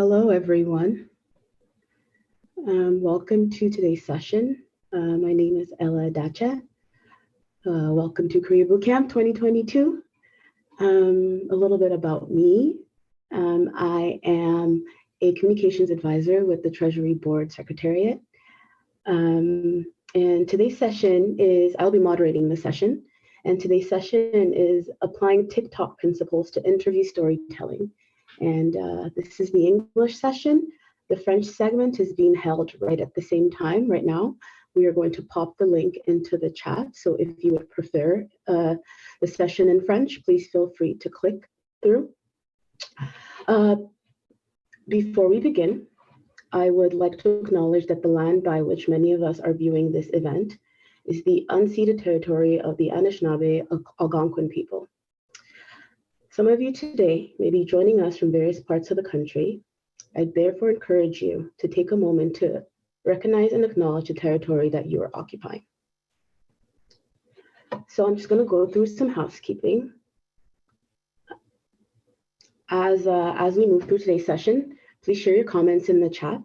Hello, everyone. Welcome to today's session. My name is Elaine Edache. Welcome to Career Bootcamp 2022. A little bit about me. I am a communications advisor with the Treasury Board Secretariat. And today's session is, I'll be moderating the session. And today's session is applying TikTok principles to interview storytelling. And this is the English session. The French segment is being held right at the same time right now. We are going to pop the link into the chat. So if you would prefer the session in French, please feel free to click through. Before we begin, I would like to acknowledge that the land by which many of us are viewing this event is the unceded territory of the Anishinaabe Algonquin people. Some of you today may be joining us from various parts of the country. I therefore encourage you to take a moment to recognize and acknowledge the territory that you are occupying. So I'm just going to go through some housekeeping. As we move through today's session, please share your comments in the chat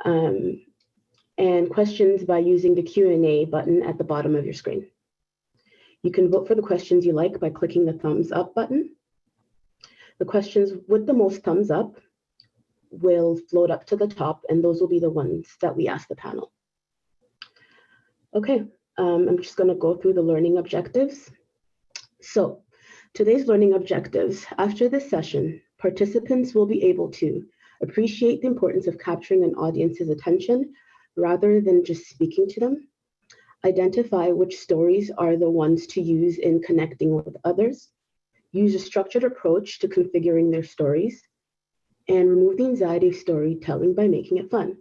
and questions by using the Q&A button at the bottom of your screen. You can vote for the questions you like by clicking the thumbs up button. The questions with the most thumbs up will float up to the top, and those will be the ones that we ask the panel. Okay, I'm just going to go through the learning objectives. So today's learning objectives, after this session, participants will be able to appreciate the importance of capturing an audience's attention rather than just speaking to them, identify which stories are the ones to use in connecting with others, use a structured approach to configuring their stories, and remove the anxiety of storytelling by making it fun.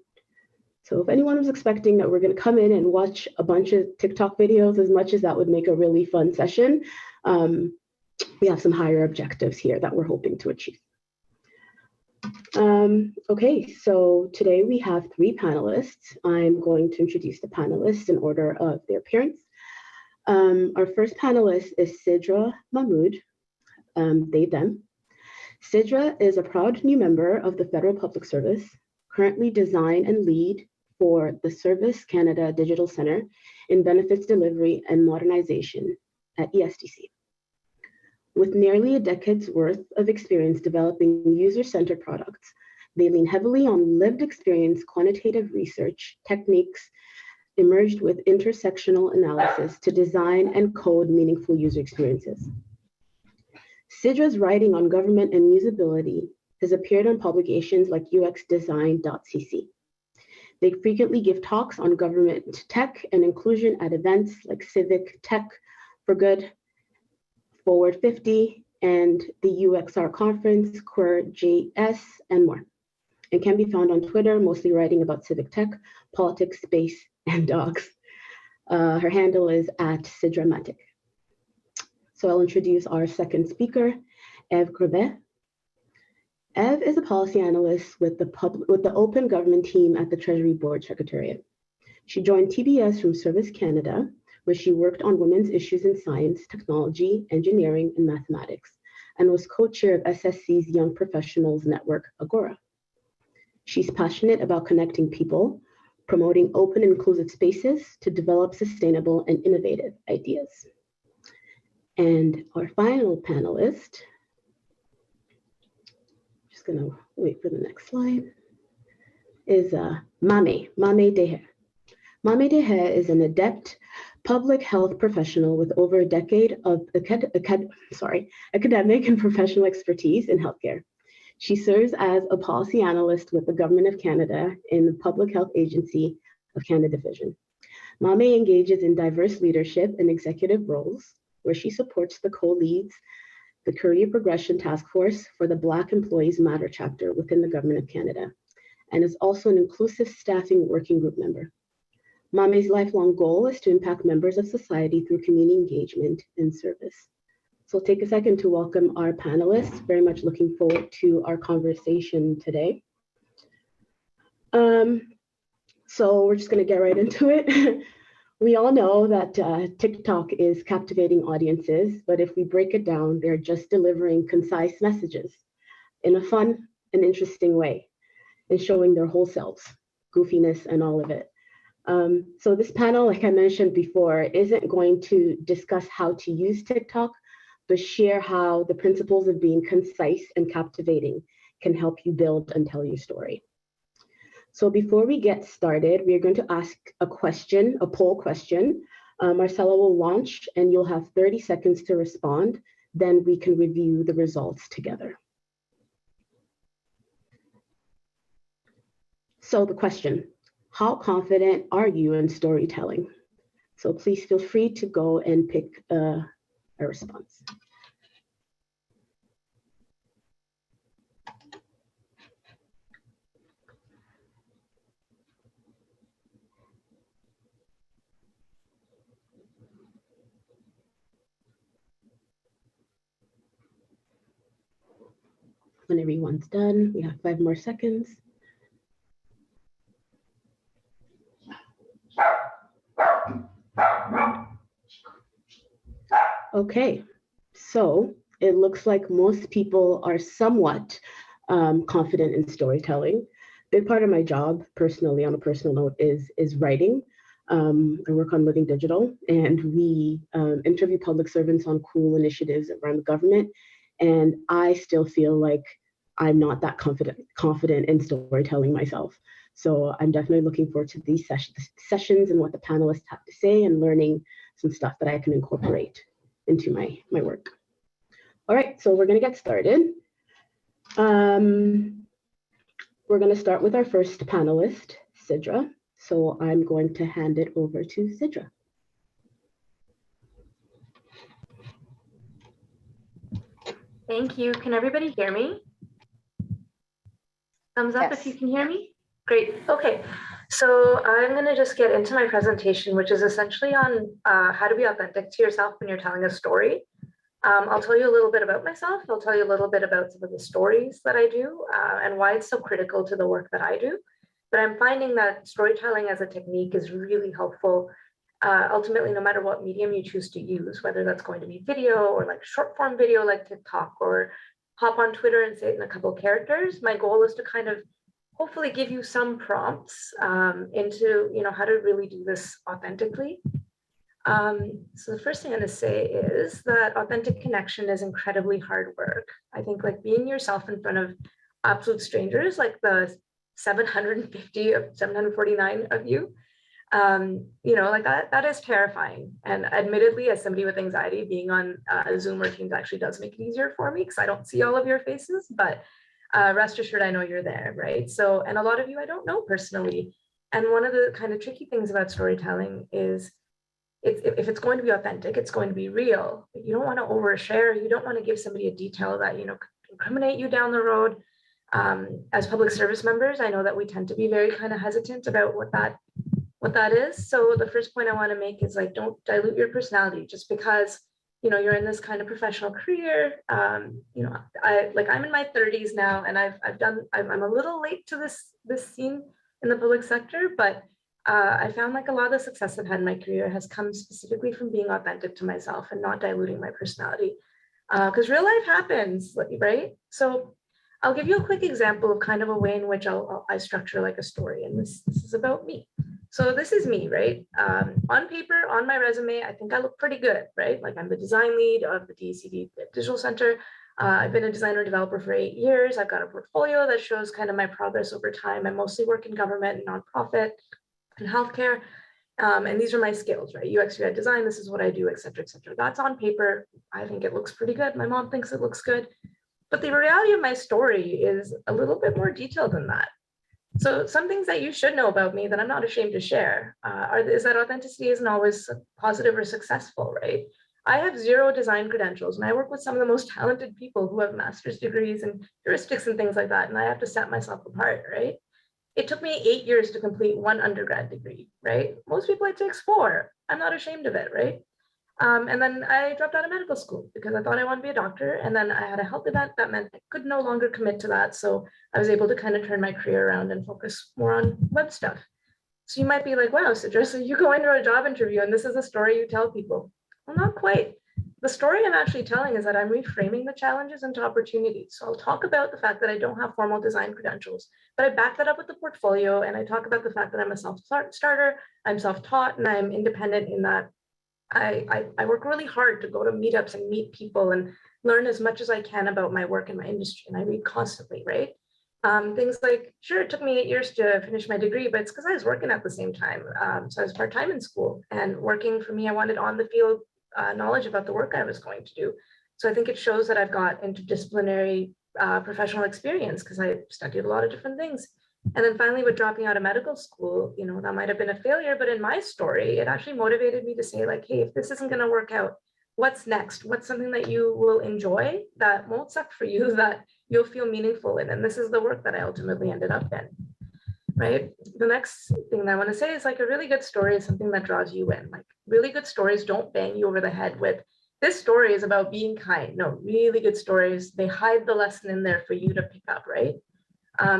So if anyone was expecting that we're going to come in and watch a bunch of TikTok videos, as much as that would make a really fun session, we have some higher objectives here that we're hoping to achieve. Okay, so today we have three panelists. I'm going to introduce the panelists in order of their appearance. Our first panelist is Sidra Mahmood, they, them. Sidra is a proud new member of the Federal Public Service, currently design and lead for the Service Canada Digital Centre in Benefits Delivery and Modernization at ESDC. With nearly a decade's worth of experience developing user-centered products, they lean heavily on lived experience, quantitative research techniques, emerged with intersectional analysis to design and code meaningful user experiences. Sidra's writing on government and usability has appeared on publications like uxdesign.cc. They frequently give talks on government tech and inclusion at events like Civic Tech for Good, Forward 50, and the UXR conference, Queer JS, and more, and can be found on Twitter, mostly writing about civic tech, politics, space, and dogs. Her handle is @SidraMatic. So I'll introduce our second speaker, Ève Grébert. Ève is a policy analyst with the Open Government team at the Treasury Board Secretariat. She joined TBS from Service Canada, where she worked on women's issues in science, technology, engineering, and mathematics, and was co-chair of SSC's Young Professionals Network, Agora. She's passionate about connecting people, promoting open and inclusive spaces to develop sustainable and innovative ideas. And our final panelist, just gonna wait for the next slide, is Maame De-Heer. Maame De-Heer is an adept public health professional with over a decade of academic and professional expertise in healthcare. She serves as a policy analyst with the Government of Canada in the Public Health Agency of Canada Division. Maame engages in diverse leadership and executive roles, where she supports the co-leads the Career Progression Task Force for the Black Employees Matter chapter within the Government of Canada, and is also an inclusive staffing working group member. Maame's lifelong goal is to impact members of society through community engagement and service. So I'll take a second to welcome our panelists. Very much looking forward to our conversation today. So we're just going to get right into it. We all know that TikTok is captivating audiences, but if we break it down, they're just delivering concise messages in a fun an interesting way and showing their whole selves, goofiness and all of it. So this panel, like I mentioned before, isn't going to discuss how to use TikTok, but share how the principles of being concise and captivating can help you build and tell your story. So before we get started, we are going to ask a question, a poll question. Marcella will launch and you'll have 30 seconds to respond. Then we can review the results together. So the question, how confident are you in storytelling? So please feel free to go and pick a response. When everyone's done, we have 5 more seconds. Okay, so it looks like most people are somewhat confident in storytelling. Big part of my job, personally, on a personal note, is writing. I work on Living Digital, and we interview public servants on cool initiatives around the government. And I still feel like I'm not that confident in storytelling myself. So I'm definitely looking forward to these sessions and what the panelists have to say and learning some stuff that I can incorporate into my work. All right, so we're gonna get started. We're gonna start with our first panelist, Sidra. So I'm going to hand it over to Sidra. Thank you. Can everybody hear me? Thumbs up if you can hear me. Great. Okay. So I'm going to just get into my presentation, which is essentially on how to be authentic to yourself when you're telling a story. I'll tell you a little bit about myself. I'll tell you a little bit about some of the stories that I do and why it's so critical to the work that I do. But I'm finding that storytelling as a technique is really helpful. Ultimately, no matter what medium you choose to use, whether that's going to be video or like short form video like TikTok, or hop on Twitter and say it in a couple of characters, my goal is to kind of hopefully give you some prompts into how to really do this authentically. So the first thing I'm going to say is that authentic connection is incredibly hard work. I think like being yourself in front of absolute strangers, like the 750 of 749 of you, like that is terrifying. And admittedly, as somebody with anxiety, being on Zoom or Teams actually does make it easier for me because I don't see all of your faces, but rest assured, I know you're there, right? So, and a lot of you I don't know personally. And one of the kind of tricky things about storytelling is if it's going to be authentic, it's going to be real. You don't want to overshare. You don't want to give somebody a detail that, could incriminate you down the road. As public service members, I know that we tend to be very kind of hesitant about what that is. So the first point I want to make is like, don't dilute your personality just because, you're in this kind of professional career. I'm in my 30s now, and I'm a little late to this scene in the public sector, but I found like a lot of the success I've had in my career has come specifically from being authentic to myself and not diluting my personality, because real life happens, right? So I'll give you a quick example of kind of a way in which I structure like a story, and this is about me. So this is me, right? On paper, on my resume, I think I look pretty good, right? Like I'm the design lead of the DCD Digital Center. I've been a designer developer for 8 years. I've got a portfolio that shows kind of my progress over time. I mostly work in government and nonprofit and healthcare. And these are my skills, right? UX, UI design, this is what I do, et cetera, et cetera. That's on paper. I think it looks pretty good. My mom thinks it looks good. But the reality of my story is a little bit more detailed than that. So some things that you should know about me that I'm not ashamed to share is that authenticity isn't always positive or successful, right? I have 0 design credentials, and I work with some of the most talented people who have master's degrees and heuristics and things like that, and I have to set myself apart, right? It took me 8 years to complete 1 undergrad degree, right? Most people it takes 4. I'm not ashamed of it, right? And then I dropped out of medical school because I thought I wanted to be a doctor. And then I had a health event that meant I could no longer commit to that. So I was able to kind of turn my career around and focus more on web stuff. So you might be like, wow, Sidra, so you go into a job interview and this is a story you tell people. Well, not quite. the story I'm actually telling is that I'm reframing the challenges into opportunities. So I'll talk about the fact that I don't have formal design credentials, but I back that up with the portfolio, and I talk about the fact that I'm a self-starter, I'm self-taught, and I'm independent in that I work really hard to go to meetups and meet people and learn as much as I can about my work in my industry. And I read constantly, right? Things like, sure, it took me 8 years to finish my degree, but it's because I was working at the same time. So I was part-time in school, and working for me, I wanted on the field knowledge about the work I was going to do. So I think it shows that I've got interdisciplinary professional experience because I studied a lot of different things. And then finally, with dropping out of medical school, that might have been a failure, but in my story, it actually motivated me to say, like, hey, if this isn't going to work out, what's next? What's something that you will enjoy that won't suck for you, that you'll feel meaningful in? And this is the work that I ultimately ended up in, right? The next thing that I want to say is, like, a really good story is something that draws you in. Like, really good stories don't bang you over the head with, this story is about being kind. No, really good stories, they hide the lesson in there for you to pick up, right?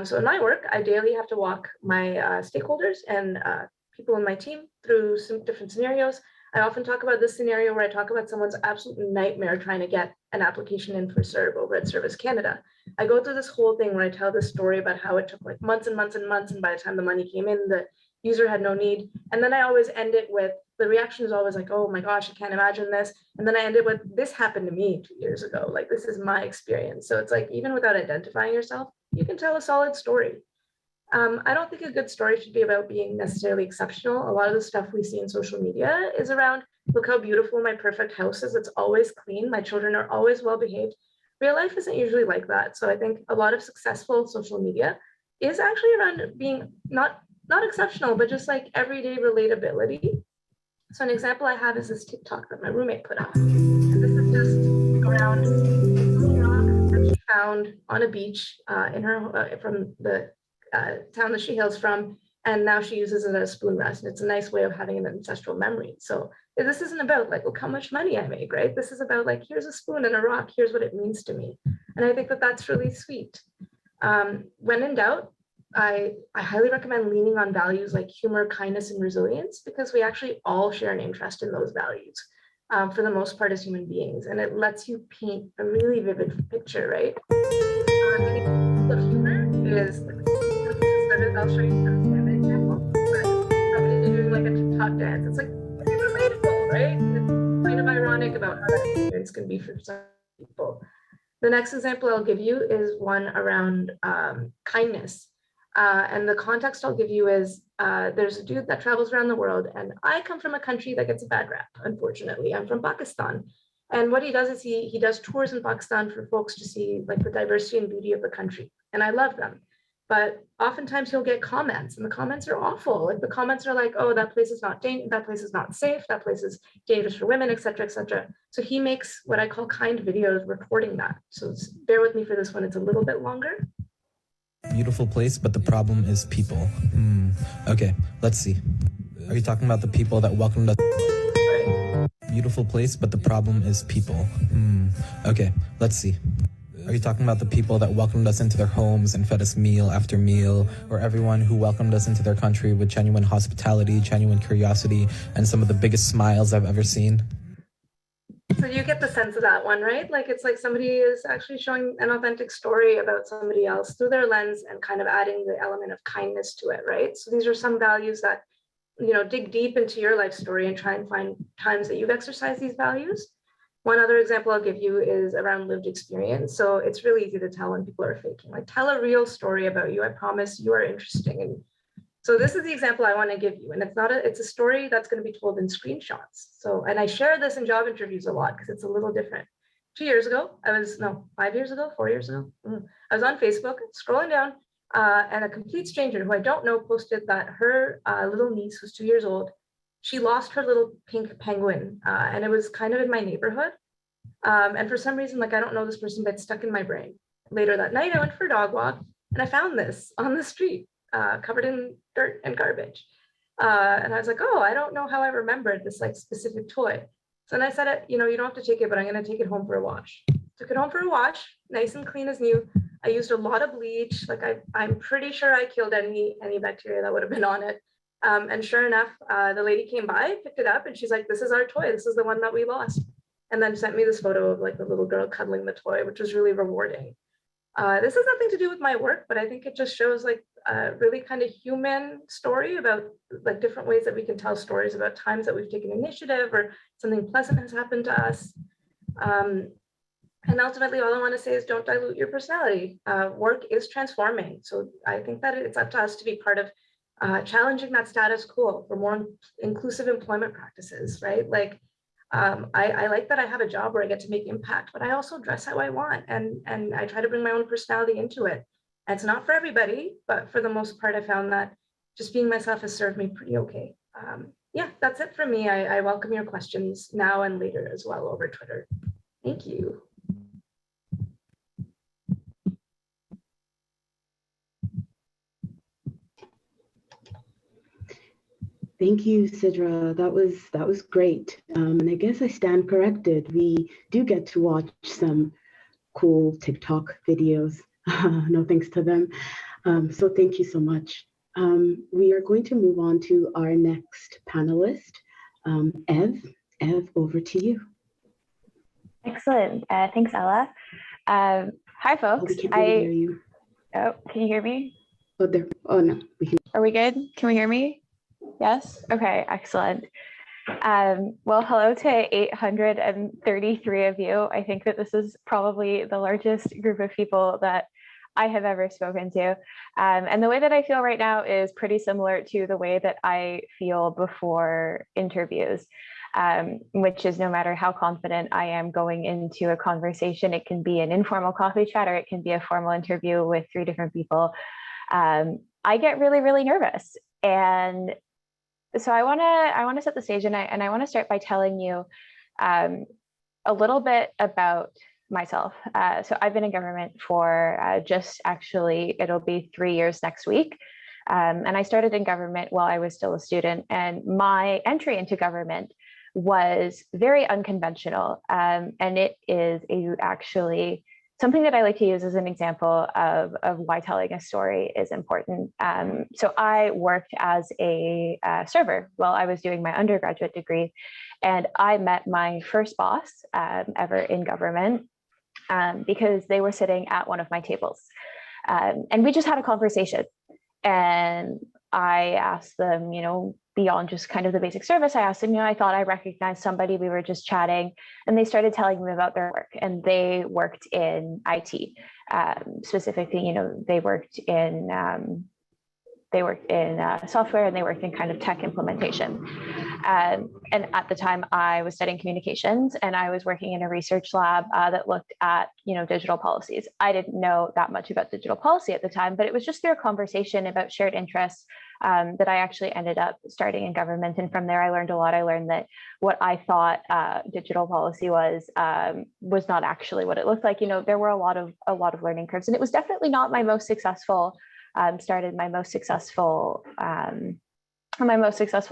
So in my work, I daily have to walk my stakeholders and people in my team through some different scenarios. I often talk about this scenario where I talk about someone's absolute nightmare trying to get an application in for CERB over at Service Canada. I go through this whole thing where I tell this story about how it took like months and months and months, and by the time the money came in, the user had no need. And then I always end it with, the reaction is always like, oh my gosh, I can't imagine this. And then I end it with, this happened to me 2 years ago. Like, this is my experience. So it's like, even without identifying yourself, you can tell a solid story. I don't think a good story should be about being necessarily exceptional. A lot of the stuff we see in social media is around, look how beautiful my perfect house is. It's always clean. My children are always well behaved. Real life isn't usually like that. So I think a lot of successful social media is actually around being not exceptional, but just like everyday relatability. So an example I have is this TikTok that my roommate put up. And this is just around a rock that she found on a beach in her from the town that she hails from, and now she uses it as a spoon rest. And it's a nice way of having an ancestral memory. So this isn't about like, look how much money I make, right? This is about like, here's a spoon and a rock, here's what it means to me. And I think that that's really sweet. When in doubt, I highly recommend leaning on values like humor, kindness, and resilience, because we actually all share an interest in those values for the most part as human beings. And it lets you paint a really vivid picture, right? An example of humor is, I'll show you an example, but somebody doing like a TikTok dance. It's like, it's relatable, right? It's kind of ironic about how that experience can be for some people. The next example I'll give you is one around kindness. And the context I'll give you is there's a dude that travels around the world, and I come from a country that gets a bad rap, unfortunately. I'm from Pakistan. And what he does is he does tours in Pakistan for folks to see like the diversity and beauty of the country. And I love them. But oftentimes he'll get comments, and the comments are awful. Like, the comments are like, oh, that place is not that place is not safe, that place is dangerous for women, etc., etc. So he makes what I call kind videos reporting that. So bear with me for this one, it's a little bit longer. Beautiful place, but the problem is people. Okay, let's see. Are you talking about the people that welcomed us? Right. Beautiful place, but the problem is people. Okay, let's see. Are you talking about the people that welcomed us into their homes and fed us meal after meal, or everyone who welcomed us into their country with genuine hospitality, genuine curiosity, and some of the biggest smiles I've ever seen? So you get the sense of that one, right? Like, it's like somebody is actually showing an authentic story about somebody else through their lens and kind of adding the element of kindness to it, right? So these are some values that, dig deep into your life story and try and find times that you've exercised these values. One other example I'll give you is around lived experience. So it's really easy to tell when people are faking. Like, tell a real story about you. I promise you are interesting. And so this is the example I want to give you. And it's a story that's going to be told in screenshots. So, and I share this in job interviews a lot because it's a little different. 5 years ago, I was on Facebook scrolling down, and a complete stranger who I don't know posted that her little niece, who's 2 years old, she lost her little pink penguin, and it was kind of in my neighborhood. And for some reason, like, I don't know this person, but it's stuck in my brain. Later that night, I went for a dog walk, and I found this on the street, covered in dirt and garbage. And I was like, oh, I don't know how I remembered this like specific toy. So then I said, you don't have to take it, but I'm going to take it home for a wash. Took it home for a wash, nice and clean as new. I used a lot of bleach. Like, I'm pretty sure I killed any bacteria that would have been on it. And sure enough, the lady came by, picked it up, and she's like, this is our toy. This is the one that we lost. and then sent me this photo of like the little girl cuddling the toy, which was really rewarding. This has nothing to do with my work, but I think it just shows like a really kind of human story about like different ways that we can tell stories about times that we've taken initiative or something pleasant has happened to us. And ultimately, all I want to say is don't dilute your personality. Work is transforming. So I think that it's up to us to be part of challenging that status quo for more inclusive employment practices, right? Like, I like that I have a job where I get to make impact, but I also dress how I want, and I try to bring my own personality into it. And it's not for everybody, but for the most part, I found that just being myself has served me pretty okay. Yeah, that's it for me. I welcome your questions now and later as well over Twitter. Thank you. Thank you, Sidra. That was great. And I guess I stand corrected. We do get to watch some cool TikTok videos. No thanks to them. So thank you so much. We are going to move on to our next panelist, Ève. Ève, over to you. Excellent. Thanks, Ella. Hi, folks. Oh, we can't really hear you. Oh, can you hear me? Oh, there. Oh, no. We can. Are we good? Can we hear me? Yes? Okay, excellent. Well, hello to 833 of you. I think that this is probably the largest group of people that I have ever spoken to. And the way that I feel right now is pretty similar to the way that I feel before interviews, which is no matter how confident I am going into a conversation, it can be an informal coffee chat or it can be a formal interview with 3 different people. I get really, really nervous. And so I want to set the stage, and I want to start by telling you a little bit about myself. So I've been in government for just actually, it'll be 3 years next week. And I started in government while I was still a student. And my entry into government was very unconventional. And it is actually something that I like to use as an example of why telling a story is important. So I worked as a server while I was doing my undergraduate degree, and I met my first boss ever in government because they were sitting at one of my tables. And we just had a conversation. And I asked them, beyond just kind of the basic service, I asked them, I thought I recognized somebody. We were just chatting, and they started telling me about their work. And they worked in IT, specifically. They worked in software, and they worked in kind of tech implementation. And at the time, I was studying communications, and I was working in a research lab that looked at digital policies. I didn't know that much about digital policy at the time, but it was just through a conversation about shared interests that I actually ended up starting in government. And from there, I learned a lot. I learned that what I thought digital policy was not actually what it looked like. There were a lot of learning curves, and it was definitely not my most successful. Started my most successful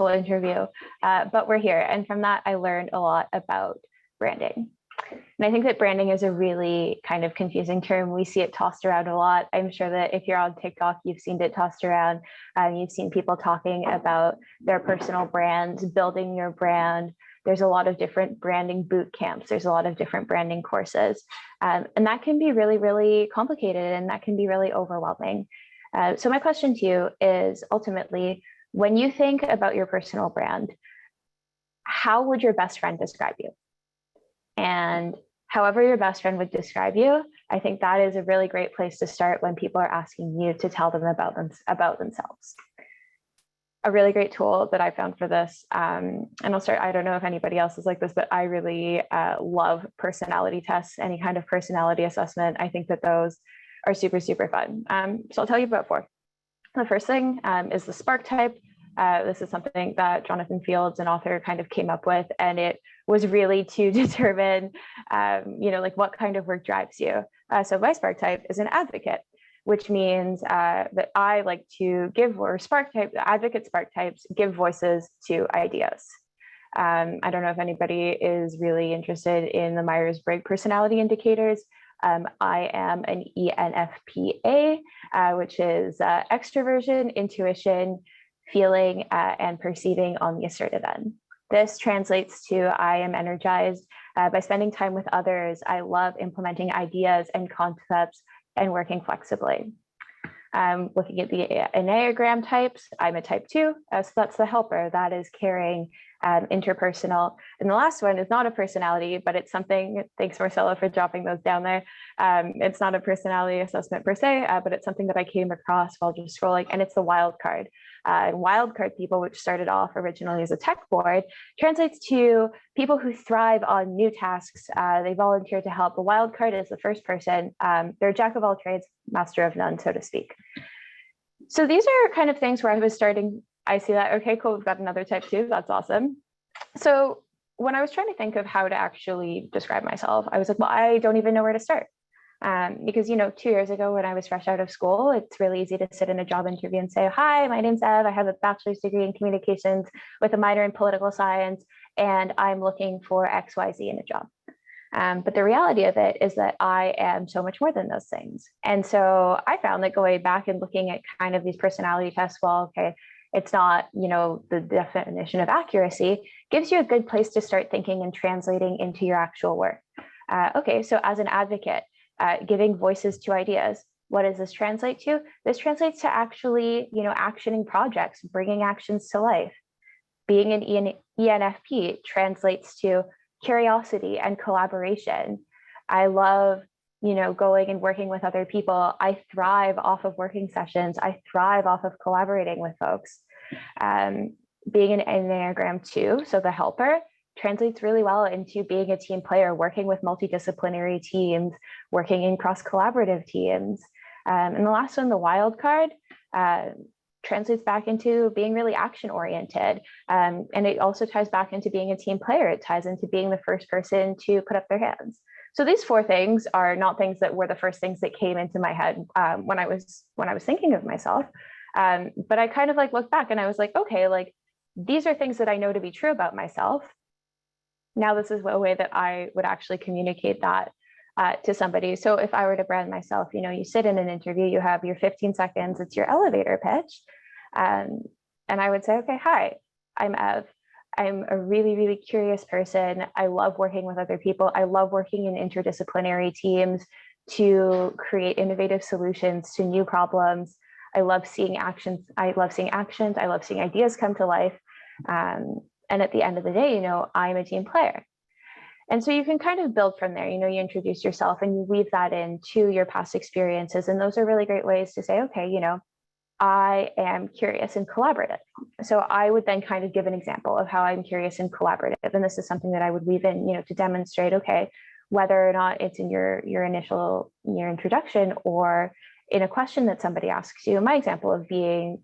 interview, but we're here. And from that, I learned a lot about branding. And I think that branding is a really kind of confusing term. We see it tossed around a lot. I'm sure that if you're on TikTok, you've seen it tossed around. You've seen people talking about their personal brands, building your brand. There's a lot of different branding boot camps. There's a lot of different branding courses. And that can be really, really complicated, and that can be really overwhelming. So my question to you is ultimately, when you think about your personal brand, how would your best friend describe you? And however your best friend would describe you, I think that is a really great place to start when people are asking you to tell them about themselves. A really great tool that I found for this, and I'll start, I don't know if anybody else is like this, but I really love personality tests, any kind of personality assessment. I think that those are super, super fun. So I'll tell you about 4. The first thing is the spark type. This is something that Jonathan Fields, an author, kind of came up with, and it was really to determine, like what kind of work drives you. So my spark type is an advocate, which means that I like to give, or advocate spark types give voices to ideas. I don't know if anybody is really interested in the Myers-Briggs personality indicators. I am an ENFPA, which is extroversion, intuition, feeling, and perceiving on the assertive end. This translates to I am energized By spending time with others, I love implementing ideas and concepts and working flexibly. Looking at the Enneagram types, I'm a type 2, so that's the helper. That is caring, interpersonal. And the last one is not a personality, but it's something, thanks Marcella for dropping those down there. It's not a personality assessment per se, but it's something that I came across while just scrolling, and it's the wild card. Wild card people, which started off originally as a tech board, translates to people who thrive on new tasks. They volunteer to help. The wild card is the first person. They're a jack of all trades, master of none, so to speak. So these are kind of things where I was starting, I see that, okay, cool, we've got another type 2, that's awesome. So when I was trying to think of how to actually describe myself, I was like, well, I don't even know where to start. Because, 2 years ago when I was fresh out of school, it's really easy to sit in a job interview and say, hi, my name's Ève. I have a bachelor's degree in communications with a minor in political science, and I'm looking for XYZ in a job. But the reality of it is that I am so much more than those things. And so I found that going back and looking at kind of these personality tests, well, okay, it's not, the definition of accuracy, gives you a good place to start thinking and translating into your actual work. Okay, so as an advocate, giving voices to ideas, what does this translate to? This translates to actually, actioning projects, bringing actions to life. Being an ENFP translates to curiosity and collaboration. I love, going and working with other people. I thrive off of working sessions. I thrive off of collaborating with folks. Being an Enneagram 2, so the helper, translates really well into being a team player, working with multidisciplinary teams, working in cross-collaborative teams. And the last one, the wild card, translates back into being really action-oriented. And it also ties back into being a team player. It ties into being the first person to put up their hands. So these 4 things are not things that were the first things that came into my head when I was thinking of myself. But I kind of looked back and I was like, okay, these are things that I know to be true about myself. Now this is a way that I would actually communicate that to somebody. So if I were to brand myself, you sit in an interview, you have your 15 seconds, it's your elevator pitch. And I would say, okay, hi, I'm Ève. I'm a really, really curious person. I love working with other people. I love working in interdisciplinary teams to create innovative solutions to new problems. I love seeing actions. I love seeing ideas come to life. And at the end of the day, I'm a team player. And so you can kind of build from there. You introduce yourself and you weave that into your past experiences. And those are really great ways to say, okay, I am curious and collaborative. So I would then kind of give an example of how I'm curious and collaborative. And this is something that I would weave in, to demonstrate, okay, whether or not it's in your introduction or in a question that somebody asks you. My example of being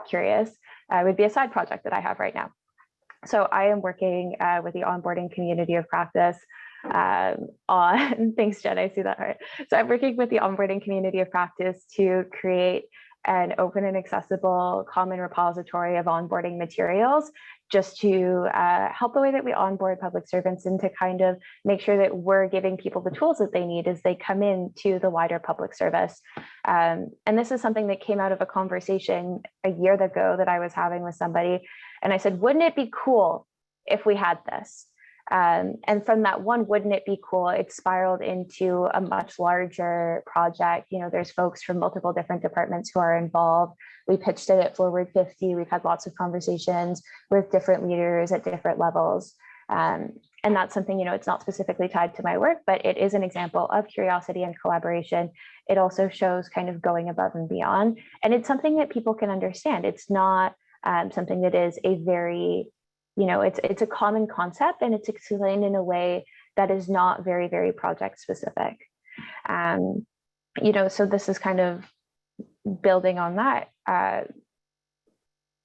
curious would be a side project that I have right now. So I am working with the onboarding community of practice on, thanks Jen, I see that right. So I'm working with the onboarding community of practice to create an open and accessible common repository of onboarding materials, just to help the way that we onboard public servants and to kind of make sure that we're giving people the tools that they need as they come into the wider public service. And this is something that came out of a conversation a year ago that I was having with somebody. And I said, wouldn't it be cool if we had this? And from that one, wouldn't it be cool, it spiraled into a much larger project. There's folks from multiple different departments who are involved. We pitched it at Forward 50. We've had lots of conversations with different leaders at different levels. And that's something, it's not specifically tied to my work, but it is an example of curiosity and collaboration. It also shows kind of going above and beyond. And it's something that people can understand. It's not something that is a very, it's a common concept, and it's explained in a way that is not very, very project specific. So this is kind of building on that.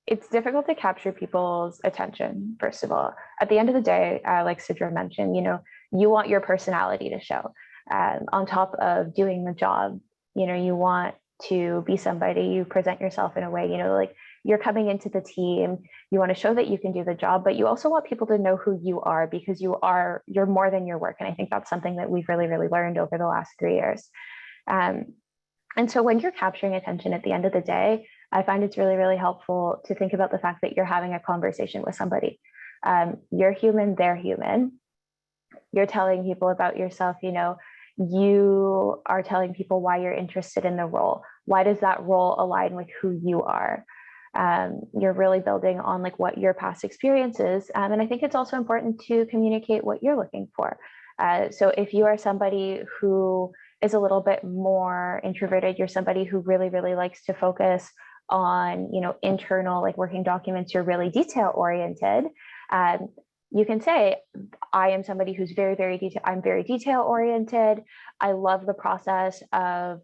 It's difficult to capture people's attention, first of all. At the end of the day, like Sidra mentioned, you want your personality to show. On top of doing the job, you want to be somebody, you present yourself in a way, you're coming into the team, you want to show that you can do the job, but you also want people to know who you are, because you're more than your work. And I think that's something that we've really, really learned over the last 3 years. And so when you're capturing attention at the end of the day, I find it's really, really helpful to think about the fact that you're having a conversation with somebody. You're human, they're human. you're telling people about yourself, you are telling people why you're interested in the role. Why does that role align with who you are? You're really building on like what your past experience is. And I think it's also important to communicate what you're looking for. So if you are somebody who is a little bit more introverted, you're somebody who really, really likes to focus on, internal like working documents, you're really detail oriented. You can say, I am somebody who's very, very I'm very detail oriented. I love the process of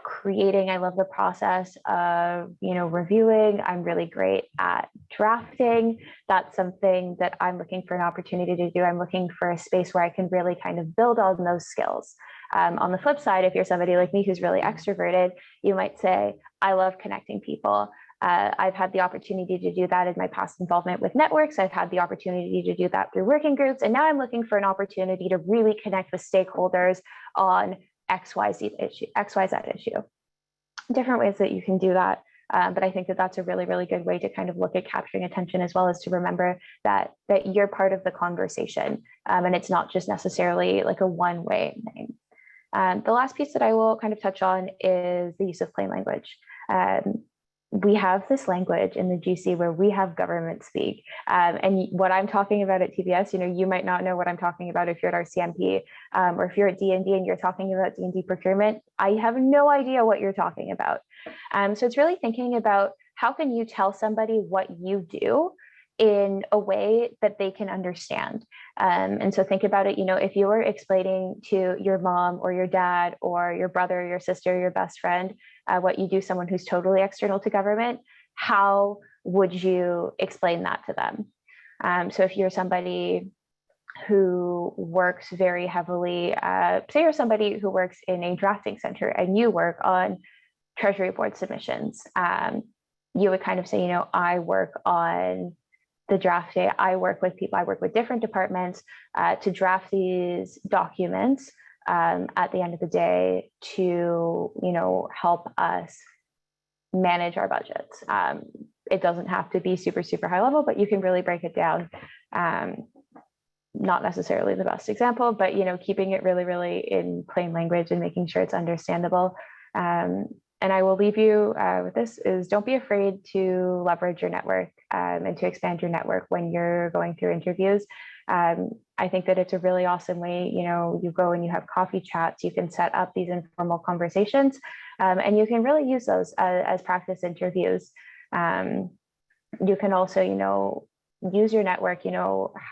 creating. I love the process of, reviewing. I'm really great at drafting. That's something that I'm looking for an opportunity to do. I'm looking for a space where I can really kind of build on those skills. On the flip side, if you're somebody like me who's really extroverted, you might say, I love connecting people. I've had the opportunity to do that in my past involvement with networks. I've had the opportunity to do that through working groups. And now I'm looking for an opportunity to really connect with stakeholders on XYZ issue. Different ways that you can do that. But I think that that's a really, really good way to kind of look at capturing attention, as well as to remember that you're part of the conversation. And it's not just necessarily like a one-way thing. The last piece that I will kind of touch on is the use of plain language. We have this language in the GC where we have government speak. And what I'm talking about at TBS, you might not know what I'm talking about if you're at our CMP, or if you're at D&D and you're talking about D&D procurement, I have no idea what you're talking about. So it's really thinking about how can you tell somebody what you do in a way that they can understand. And so think about it, if you were explaining to your mom or your dad or your brother, your sister, your best friend, what you do, someone who's totally external to government, how would you explain that to them? So if you're somebody who works very heavily, say you're somebody who works in a drafting center and you work on Treasury Board submissions, you would kind of say, I work on the draft day. I work with people, I work with different departments to draft these documents at the end of the day to, help us manage our budgets. It doesn't have to be super, super high level, but you can really break it down. Not necessarily the best example, but, keeping it really, really in plain language and making sure it's understandable. And I will leave you with this is don't be afraid to leverage your network and to expand your network when you're going through interviews. I think that it's a really awesome way, you go and you have coffee chats, you can set up these informal conversations, and you can really use those as practice interviews. You can also, use your network,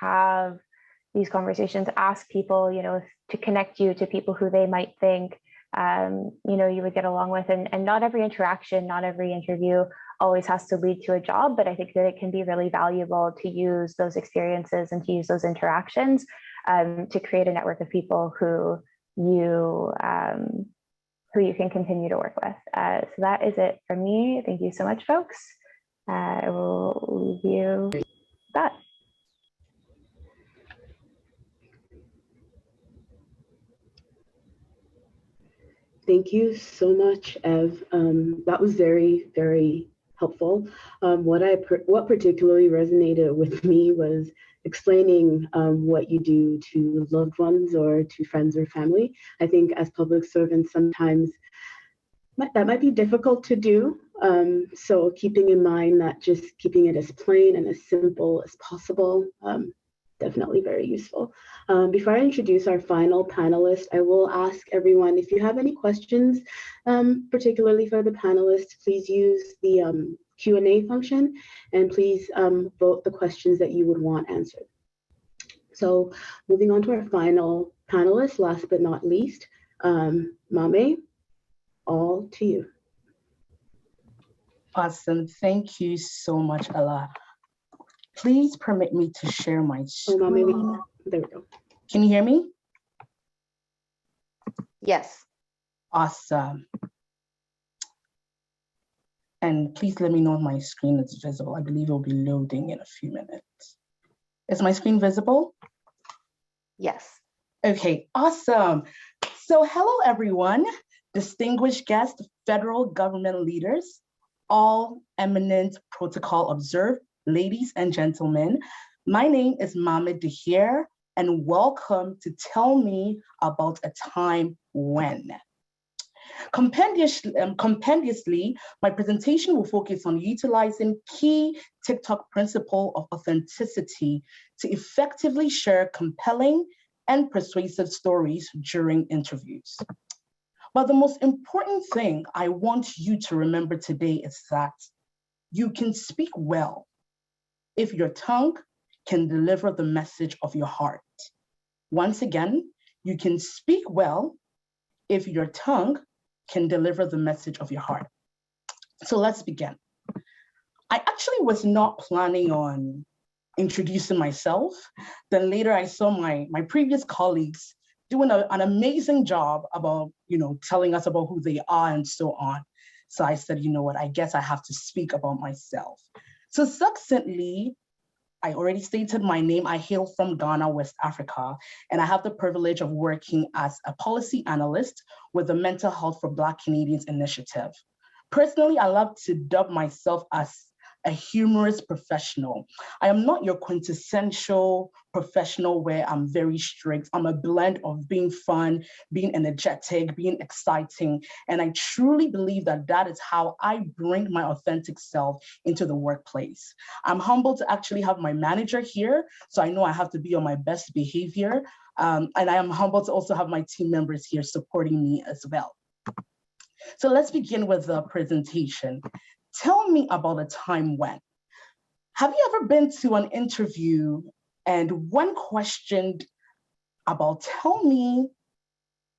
have these conversations, ask people, to connect you to people who they might think, you would get along with, and not every interaction, not every interview always has to lead to a job, but I think that it can be really valuable to use those experiences and to use those interactions to create a network of people who you can continue to work with. So that is it from me. Thank you so much, folks. I will leave you with that. Thank you so much, Ève. That was very, very helpful. What particularly resonated with me was explaining what you do to loved ones or to friends or family. I think as public servants, sometimes that might be difficult to do. So keeping in mind that just keeping it as plain and as simple as possible, definitely very useful. Before I introduce our final panelist, I will ask everyone if you have any questions, particularly for the panelists, please use the Q&A function, and please vote the questions that you would want answered. So moving on to our final panelist, last but not least, Maame, all to you. Awesome. Thank you so much, Ella. Please permit me to share my screen. Oh, Maame, there we go. Can you hear me? Yes. Awesome. And please let me know if my screen is visible. I believe it will be loading in a few minutes. Is my screen visible? Yes. Okay, awesome. So hello, everyone. Distinguished guests, federal government leaders, all eminent protocol observed, ladies and gentlemen. My name is Maame De-Heer. and welcome to Tell Me About a Time When. Compendiously, my presentation will focus on utilizing key TikTok principle of authenticity to effectively share compelling and persuasive stories during interviews. But the most important thing I want you to remember today is that you can speak well if your tongue can deliver the message of your heart. Once again, you can speak well if your tongue can deliver the message of your heart. So let's begin. I actually was not planning on introducing myself. Then later I saw my previous colleagues doing an amazing job about, telling us about who they are and so on. So I said, you know what, I guess I have to speak about myself. So succinctly, I already stated my name. I hail from Ghana, West Africa, and I have the privilege of working as a policy analyst with the Mental Health for Black Canadians initiative. Personally, I love to dub myself as a humorous professional. I am not your quintessential professional where I'm very strict. I'm a blend of being fun, being energetic, being exciting. And I truly believe that that is how I bring my authentic self into the workplace. I'm humbled to actually have my manager here, so I know I have to be on my best behavior. And I am humbled to also have my team members here supporting me as well. So let's begin with the presentation. Tell me about a time when. Have you ever been to an interview and when questioned about, tell me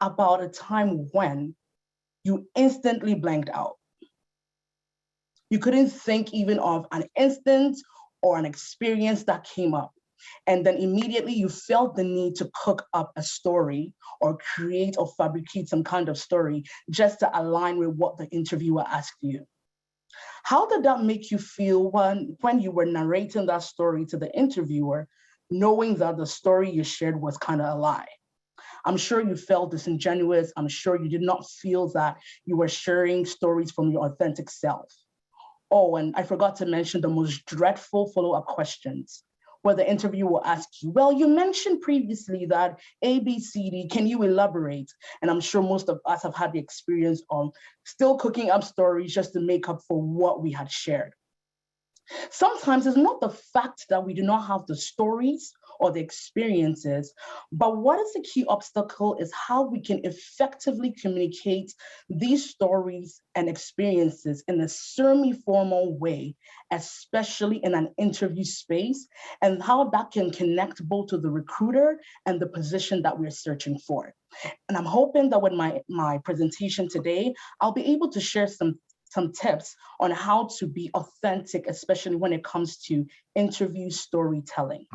about a time when, you instantly blanked out? You couldn't think even of an instance or an experience that came up. And then immediately you felt the need to cook up a story or create or fabricate some kind of story just to align with what the interviewer asked you. How did that make you feel when you were narrating that story to the interviewer, knowing that the story you shared was kind of a lie? I'm sure you felt disingenuous. I'm sure you did not feel that you were sharing stories from your authentic self. Oh, and I forgot to mention the most dreadful follow-up questions, where the interviewer will ask you, well, you mentioned previously that A, B, C, D, can you elaborate? And I'm sure most of us have had the experience of still cooking up stories just to make up for what we had shared. Sometimes it's not the fact that we do not have the stories or the experiences, but what is the key obstacle is how we can effectively communicate these stories and experiences in a semi-formal way, especially in an interview space, and how that can connect both to the recruiter and the position that we're searching for. And I'm hoping that with my presentation today, I'll be able to share some tips on how to be authentic, especially when it comes to interview storytelling.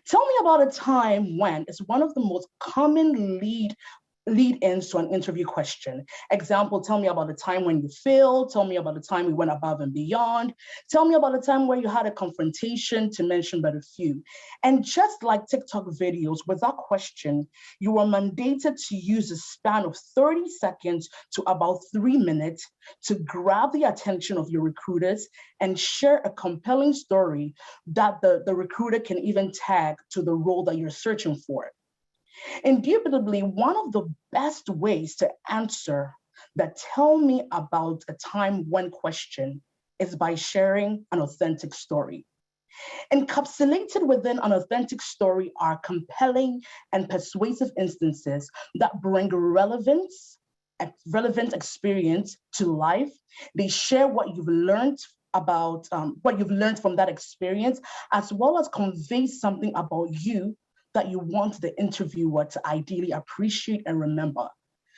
Tell me about a time when is one of the most common lead-ins to an interview question. Example, tell me about a time when you failed. Tell me about a time you went above and beyond. Tell me about a time where you had a confrontation, to mention but a few. And just like TikTok videos, with that question, you are mandated to use a span of 30 seconds to about 3 minutes to grab the attention of your recruiters and share a compelling story that the recruiter can even tag to the role that you're searching for. Indubitably, one of the best ways to answer the tell me about a time when question is by sharing an authentic story. Encapsulated within an authentic story are compelling and persuasive instances that bring relevant experience to life. They share what you've learned about what you've learned from that experience, as well as convey something about you that you want the interviewer to ideally appreciate and remember.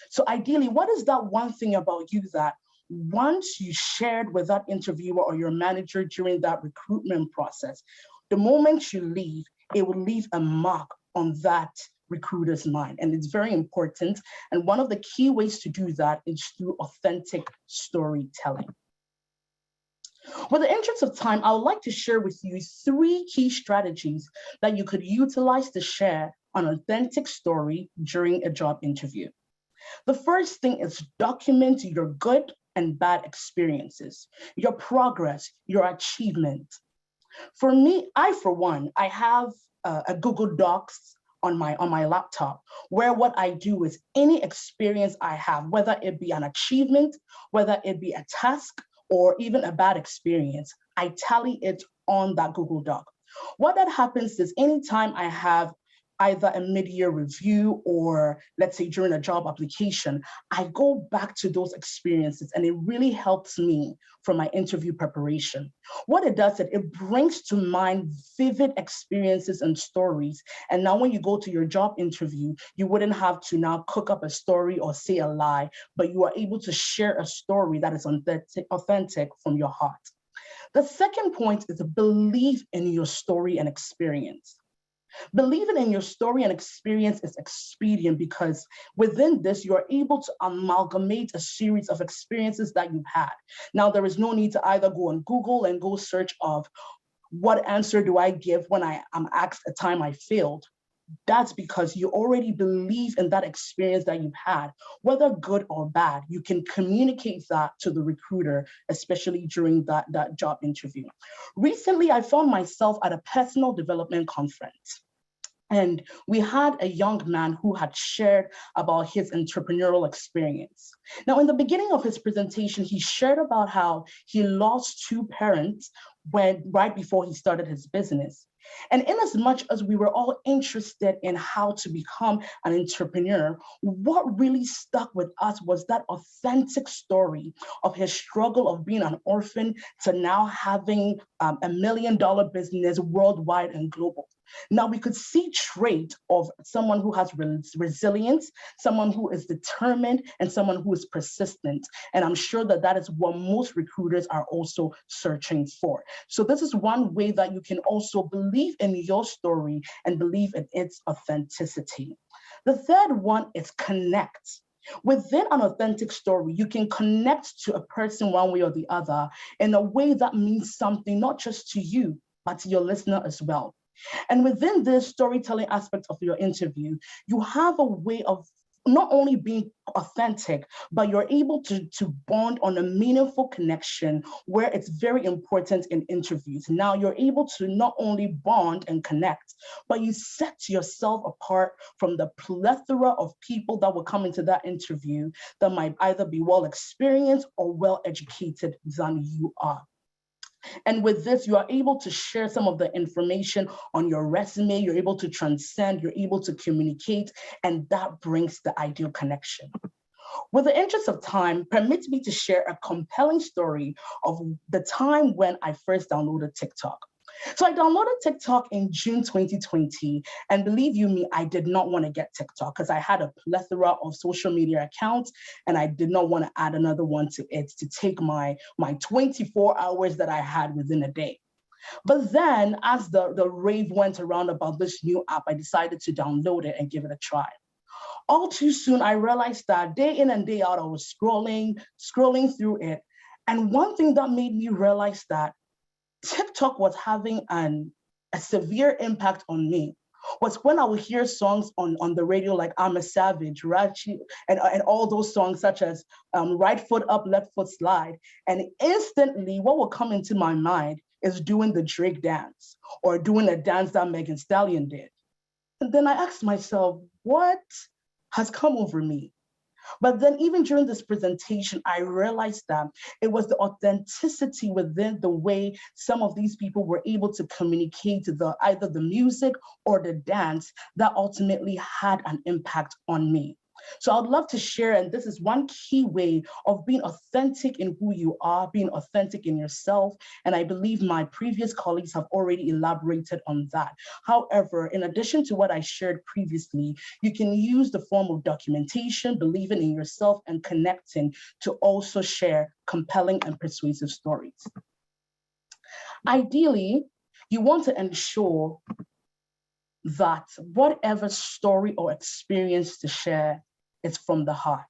So ideally, what is that one thing about you that once you shared with that interviewer or your manager during that recruitment process, the moment you leave, it will leave a mark on that recruiter's mind. And it's very important. And one of the key ways to do that is through authentic storytelling. With the interest of time, I would like to share with you 3 key strategies that you could utilize to share an authentic story during a job interview. The first thing is document your good and bad experiences, your progress, your achievement. For me, for one, I have a Google Docs on my laptop, where what I do is any experience I have, whether it be an achievement, whether it be a task, or even a bad experience, I tally it on that Google Doc. What that happens is anytime I have either a mid-year review or let's say during a job application, I go back to those experiences and it really helps me for my interview preparation. What it does is it brings to mind vivid experiences and stories. And now when you go to your job interview, you wouldn't have to now cook up a story or say a lie, but you are able to share a story that is authentic from your heart. The second point is believe in your story and experience. Believing in your story and experience is expedient because within this, you're able to amalgamate a series of experiences that you've had. Now, there is no need to either go on Google and go search of what answer do I give when I am asked a time I failed. That's because you already believe in that experience that you've had, whether good or bad. You can communicate that to the recruiter, especially during that job interview. Recently, I found myself at a personal development conference. And we had a young man who had shared about his entrepreneurial experience. Now, in the beginning of his presentation, he shared about how he lost two parents right before he started his business. And in as much as we were all interested in how to become an entrepreneur, what really stuck with us was that authentic story of his struggle of being an orphan to now having $1 million business worldwide and global. Now we could see trait of someone who has resilience, someone who is determined, and someone who is persistent. And I'm sure that that is what most recruiters are also searching for. So this is one way that you can also believe in your story and believe in its authenticity. The third one is connect. Within an authentic story, you can connect to a person one way or the other in a way that means something not just to you, but to your listener as well. And within this storytelling aspect of your interview, you have a way of not only being authentic, but you're able to bond on a meaningful connection where it's very important in interviews. Now you're able to not only bond and connect, but you set yourself apart from the plethora of people that will come into that interview that might either be well experienced or well educated than you are. And with this, you are able to share some of the information on your resume, you're able to transcend, you're able to communicate, and that brings the ideal connection. With the interest of time, permit me to share a compelling story of the time when I first downloaded TikTok. So I downloaded TikTok in June 2020, and believe you me, I did not want to get TikTok because I had a plethora of social media accounts and I did not want to add another one to it to take my 24 hours that I had within a day. But then as the rave went around about this new app, I decided to download it and give it a try. All too soon, I realized that day in and day out, I was scrolling through it. And one thing that made me realize that TikTok was having a severe impact on me was when I would hear songs on the radio like I'm a Savage, Rachi, and all those songs such as Right Foot Up, Left Foot Slide. And instantly what would come into my mind is doing the Drake dance or doing a dance that Megan Thee Stallion did. And then I asked myself, what has come over me? But then even during this presentation, I realized that it was the authenticity within the way some of these people were able to communicate either the music or the dance that ultimately had an impact on me. So I'd love to share, and this is one key way of being authentic in who you are, being authentic in yourself. And I believe my previous colleagues have already elaborated on that. However, in addition to what I shared previously, you can use the form of documentation, believing in yourself and connecting to also share compelling and persuasive stories. Ideally, you want to ensure that whatever story or experience to share is from the heart.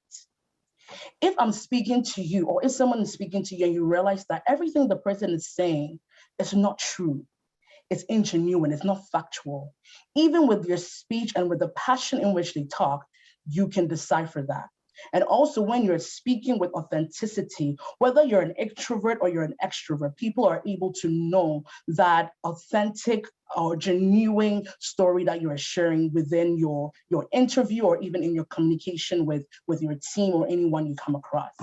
If I'm speaking to you, or if someone is speaking to you and you realize that everything the person is saying is not true, it's ingenuine, it's not factual, even with your speech and with the passion in which they talk, you can decipher that. And also when you're speaking with authenticity, whether you're an introvert or you're an extrovert, people are able to know that authentic or genuine story that you are sharing within your interview or even in your communication with your team or anyone you come across.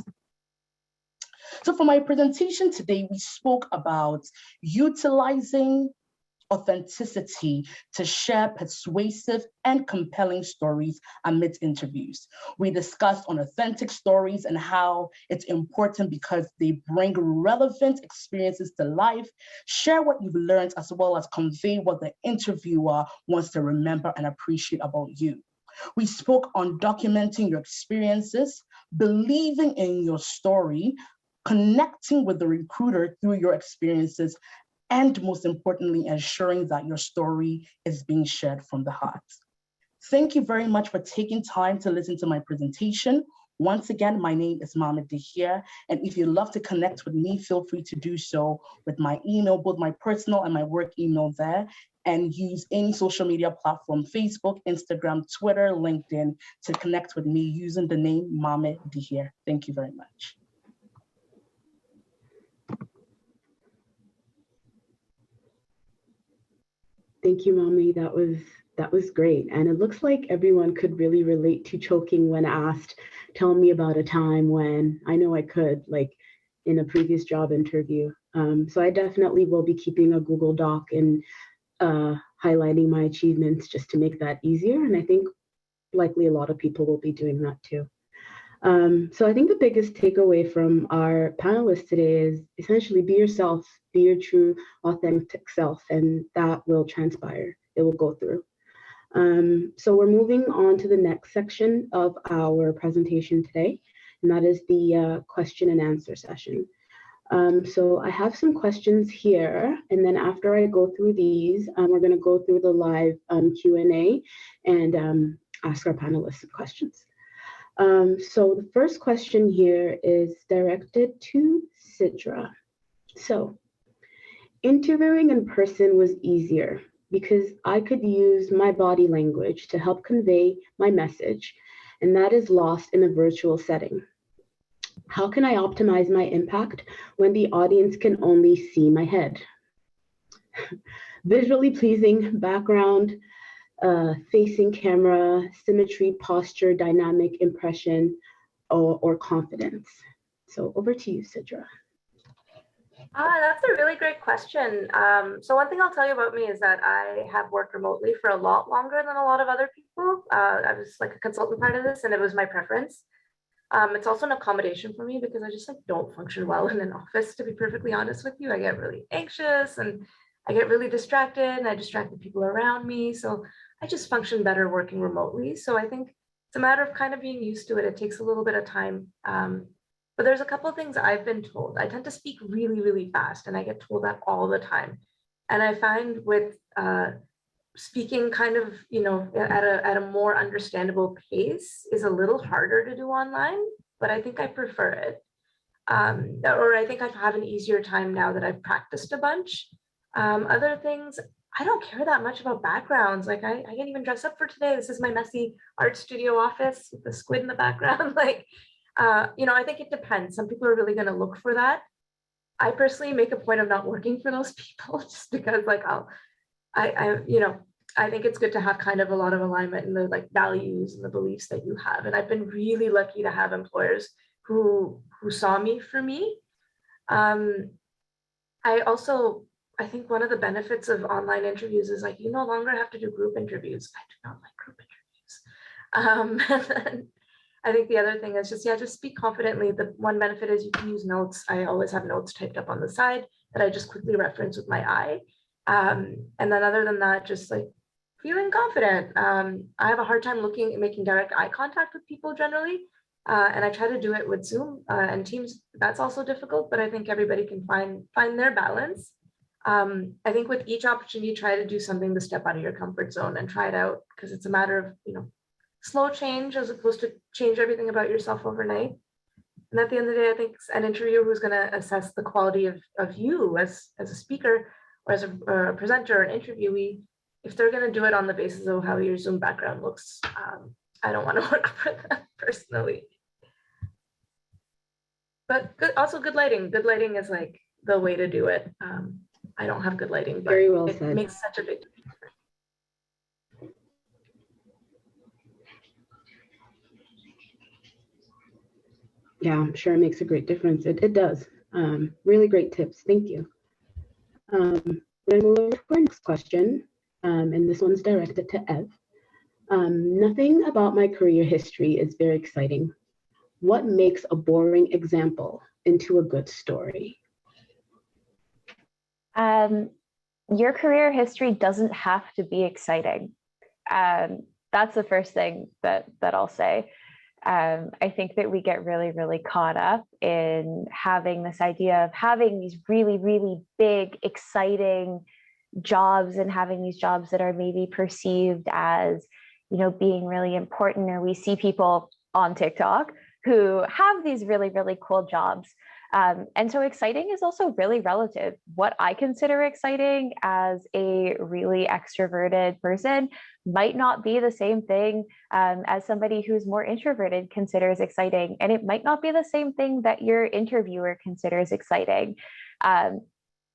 So for my presentation today, we spoke about utilizing authenticity to share persuasive and compelling stories amid interviews. We discussed on authentic stories and how it's important because they bring relevant experiences to life, share what you've learned, as well as convey what the interviewer wants to remember and appreciate about you. We spoke on documenting your experiences, believing in your story, connecting with the recruiter through your experiences, and most importantly, ensuring that your story is being shared from the heart. Thank you very much for taking time to listen to my presentation. Once again, my name is Maame De-Heer, and if you'd love to connect with me, feel free to do so with my email, both my personal and my work email there, and use any social media platform, Facebook, Instagram, Twitter, LinkedIn, to connect with me using the name Maame De-Heer. Thank you very much. Thank you, Mommy. That was great. And it looks like everyone could really relate to choking when asked, tell me about a time when. I know I could, like in a previous job interview. So I definitely will be keeping a Google Doc and highlighting my achievements just to make that easier. And I think likely a lot of people will be doing that too. So I think the biggest takeaway from our panelists today is essentially be yourself, be your true, authentic self, and that will transpire. It will go through. So we're moving on to the next section of our presentation today, and that is the question and answer session. So I have some questions here, and then after I go through these, we're going to go through the live Q&A and ask our panelists some questions. So the first question here is directed to Sidra. So, interviewing in person was easier because I could use my body language to help convey my message, and that is lost in a virtual setting. How can I optimize my impact when the audience can only see my head? Visually pleasing background, facing camera, symmetry, posture, dynamic impression, or confidence. So over to you, Sidra. That's a really great question. So one thing I'll tell you about me is that I have worked remotely for a lot longer than a lot of other people. I was like a consultant part of this, and it was my preference. It's also an accommodation for me because I just like don't function well in an office, to be perfectly honest with you. I get really anxious and I get really distracted, and I distract the people around me. So I just function better working remotely. So I think it's a matter of kind of being used to it. It takes a little bit of time. But there's a couple of things I've been told. I tend to speak really, really fast, and I get told that all the time. And I find with speaking kind of, you know, at a more understandable pace is a little harder to do online, but I think I prefer it. Or I think I have an easier time now that I've practiced a bunch. Other things, I don't care that much about backgrounds. Like I can't even dress up for today. This is my messy art studio office with the squid in the background. Like, you know, I think it depends. Some people are really going to look for that. I personally make a point of not working for those people just because like you know, I think it's good to have kind of a lot of alignment in the like values and the beliefs that you have. And I've been really lucky to have employers who saw me for me. I think one of the benefits of online interviews is like you no longer have to do group interviews. I do not like group interviews. And then I think the other thing is just speak confidently. The one benefit is you can use notes. I always have notes typed up on the side that I just quickly reference with my eye. And then other than that, just like feeling confident. I have a hard time making direct eye contact with people generally. And I try to do it with Zoom and Teams. That's also difficult, but I think everybody can find their balance. I think with each opportunity, try to do something to step out of your comfort zone and try it out, because it's a matter of, you know, slow change as opposed to change everything about yourself overnight. And at the end of the day, I think an interviewer who's going to assess the quality of you as a speaker or as a presenter or an interviewee, if they're going to do it on the basis of how your Zoom background looks, I don't want to work for them personally. but good, also good lighting. Good lighting is like the way to do it. I don't have good lighting, but Very well it said. makes such a big difference. Yeah, I'm sure it makes a great difference. It does. Really great tips. Thank you. We're going to move over to our next question, and this one's directed to Ève. Nothing about my career history is very exciting. What makes a boring example into a good story? Your career history doesn't have to be exciting. That's the first thing that I'll say. I think that we get really, really caught up in having this idea of having these really, really big, exciting jobs and having these jobs that are maybe perceived as, you know, being really important. Or we see people on TikTok who have these really, really cool jobs. And so exciting is also really relative. What I consider exciting as a really extroverted person might not be the same thing as somebody who's more introverted considers exciting. And it might not be the same thing that your interviewer considers exciting.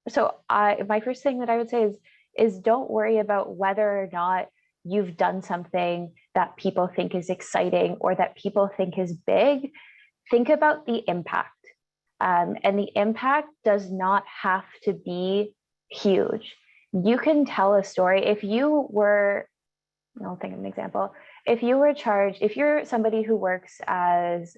So my first thing that I would say is don't worry about whether or not you've done something that people think is exciting or that people think is big. Think about the impact. And the impact does not have to be huge. You can tell a story. If you were, I'll think of an example. If you were charged, if you're somebody who works as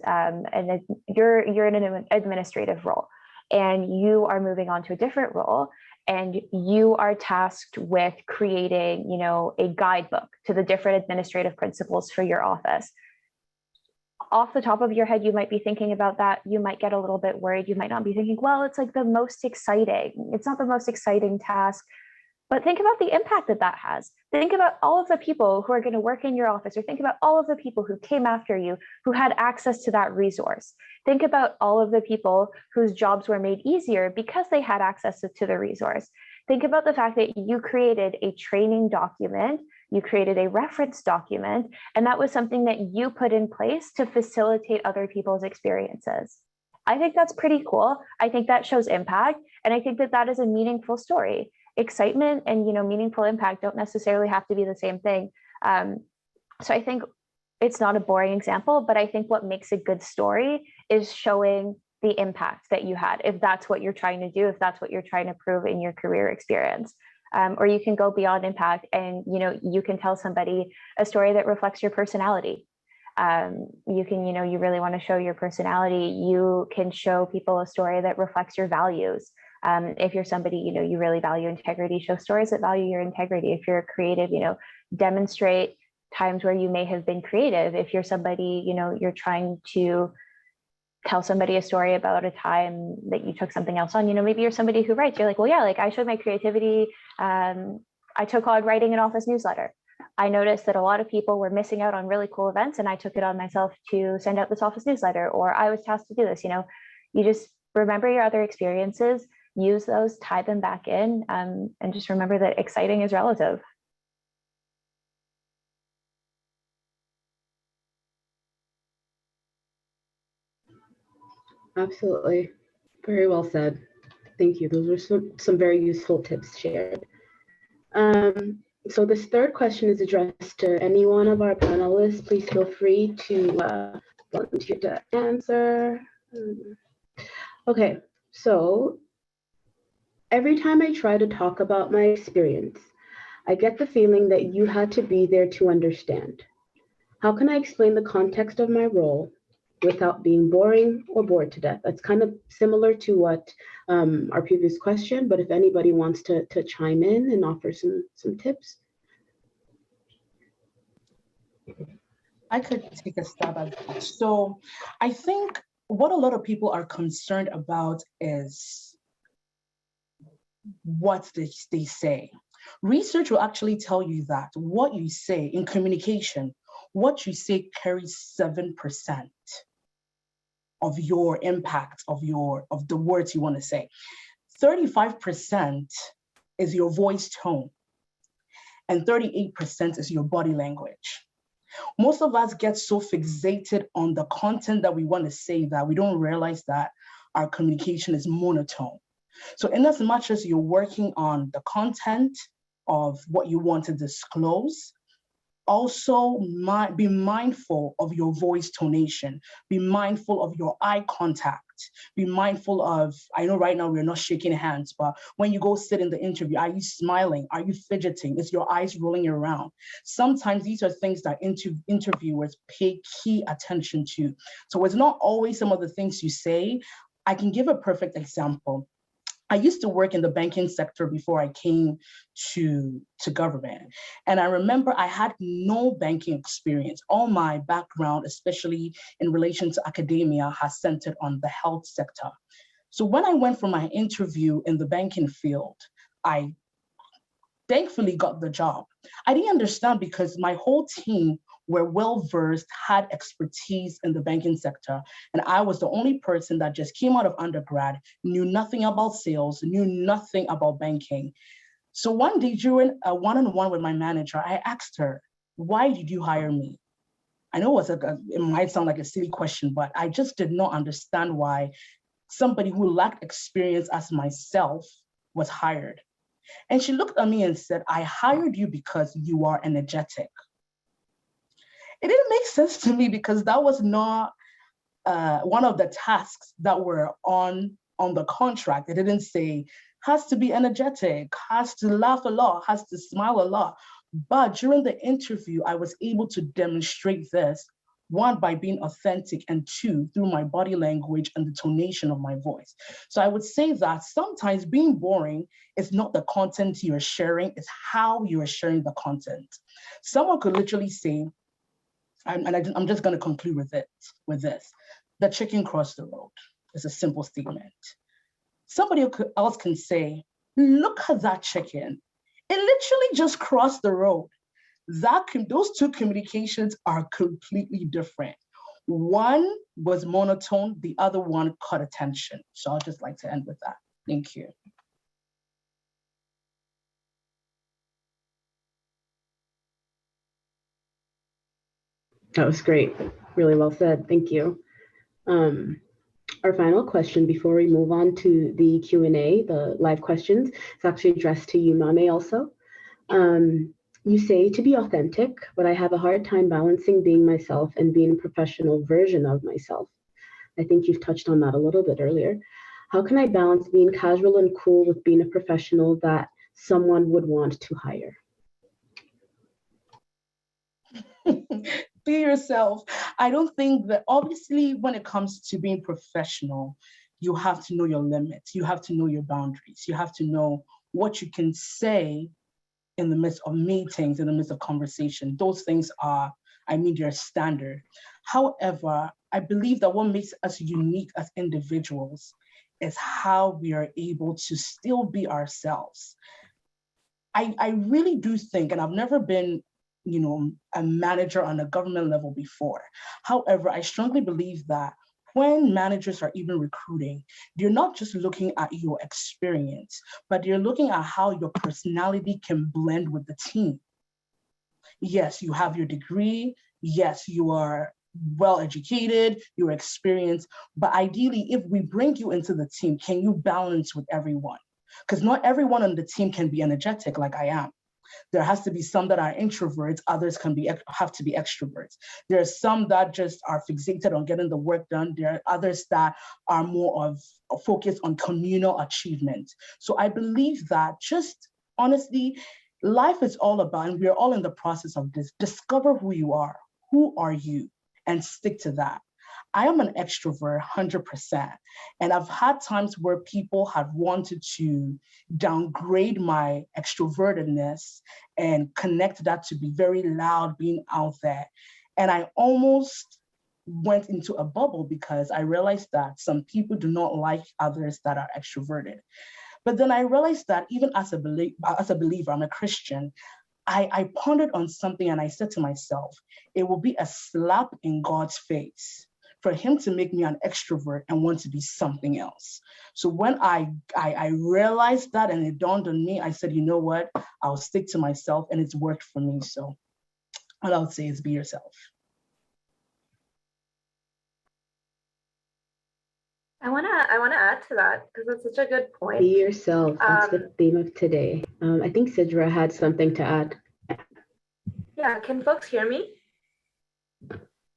you're in an administrative role and you are moving on to a different role and you are tasked with creating, you know, a guidebook to the different administrative principles for your office. Off the top of your head, you might be thinking about that. You might get a little bit worried. You might not be thinking, well, it's like the most exciting. It's not the most exciting task, but think about the impact that that has. Think about all of the people who are going to work in your office, or think about all of the people who came after you, who had access to that resource. Think about all of the people whose jobs were made easier because they had access to the resource. Think about the fact that you created a training document, you created a reference document, and that was something that you put in place to facilitate other people's experiences. I think that's pretty cool. I think that shows impact, and I think that that is a meaningful story. Excitement and, you know, meaningful impact don't necessarily have to be the same thing. So I think it's not a boring example, but I think what makes a good story is showing the impact that you had, if that's what you're trying to do, if that's what you're trying to prove in your career experience. Or you can go beyond impact and, you know, you can tell somebody a story that reflects your personality. You can, you know, you really want to show your personality. You can show people a story that reflects your values. If you're somebody, you know, you really value integrity, show stories that value your integrity. If you're creative, you know, demonstrate times where you may have been creative. If you're somebody, you know, you're trying to tell somebody a story about a time that you took something else on, you know, maybe you're somebody who writes, you're like, well, yeah, like I showed my creativity. I took on writing an office newsletter. I noticed that a lot of people were missing out on really cool events, and I took it on myself to send out this office newsletter, or I was tasked to do this. You know, you just remember your other experiences, use those, tie them back in, and just remember that exciting is relative. Absolutely. Very well said. Thank you. Those were some very useful tips shared. So this third question is addressed to any one of our panelists. Please feel free to volunteer to answer. Okay, so every time I try to talk about my experience, I get the feeling that you had to be there to understand. How can I explain the context of my role without being boring or bored to death? That's kind of similar to what our previous question, but if anybody wants to chime in and offer some tips. I could take a stab at that. So I think what a lot of people are concerned about is what they say. Research will actually tell you that what you say in communication, what you say carries 7% of your impact, of the words you want to say. 35% is your voice tone, and 38% is your body language. Most of us get so fixated on the content that we want to say that we don't realize that our communication is monotone. So in as much as you're working on the content of what you want to disclose, also be mindful of your voice tonation, be mindful of your eye contact, be mindful of, I know right now we're not shaking hands, but when you go sit in the interview, are you smiling? Are you fidgeting? Is your eyes rolling around? Sometimes these are things that interviewers pay key attention to. So it's not always some of the things you say. I can give a perfect example. I used to work in the banking sector before I came to government. And I remember I had no banking experience. All my background, especially in relation to academia, has centered on the health sector. So when I went for my interview in the banking field, I thankfully got the job. I didn't understand because my whole team were well-versed, had expertise in the banking sector. And I was the only person that just came out of undergrad, knew nothing about sales, knew nothing about banking. So one day during a one-on-one with my manager, I asked her, why did you hire me? I know it might sound like a silly question, but I just did not understand why somebody who lacked experience as myself was hired. And she looked at me and said, I hired you because you are energetic. It didn't make sense to me because that was not one of the tasks that were on the contract. It didn't say, has to be energetic, has to laugh a lot, has to smile a lot. But during the interview, I was able to demonstrate this, one, by being authentic, and two, through my body language and the tonation of my voice. So I would say that sometimes being boring is not the content you're sharing, it's how you're sharing the content. Someone could literally say, I'm just going to conclude with this. The chicken crossed the road. It's a simple statement. Somebody else can say, look at that chicken. It literally just crossed the road. Those two communications are completely different. One was monotone, the other one caught attention. So I'd just like to end with that. Thank you. That was great. Really well said. Thank you. Our final question before we move on to the Q&A, the live questions, it's actually addressed to you, Maame, also. You say to be authentic, but I have a hard time balancing being myself and being a professional version of myself. I think you've touched on that a little bit earlier. How can I balance being casual and cool with being a professional that someone would want to hire? Be yourself. I don't think that, obviously, when it comes to being professional, you have to know your limits. You have to know your boundaries. You have to know what you can say in the midst of meetings, in the midst of conversation. Those things are, they're standard. However, I believe that what makes us unique as individuals is how we are able to still be ourselves. I really do think, and I've never been a manager on a government level before. However, I strongly believe that when managers are even recruiting, they're not just looking at your experience, but they're looking at how your personality can blend with the team. Yes, you have your degree. Yes, you are well-educated, you're experienced, but ideally, if we bring you into the team, can you balance with everyone? Because not everyone on the team can be energetic like I am. There has to be some that are introverts, others have to be extroverts. There are some that just are fixated on getting the work done. There are others that are more of a focus on communal achievement. So I believe that just honestly, life is all about, and we're all in the process of this, discover who you are. Who are you? And stick to that. I am an extrovert, 100%. And I've had times where people have wanted to downgrade my extrovertedness and connect that to be very loud, being out there. And I almost went into a bubble because I realized that some people do not like others that are extroverted. But then I realized that even as a believer, I'm a Christian, I pondered on something and I said to myself, it will be a slap in God's face for him to make me an extrovert and want to be something else. So when I realized that and it dawned on me, I said, you know what, I'll stick to myself, and it's worked for me. So all I would say is be yourself. wanna add to that because that's such a good point. Be yourself. That's the theme of today. I think Sidra had something to add. Yeah, can folks hear me?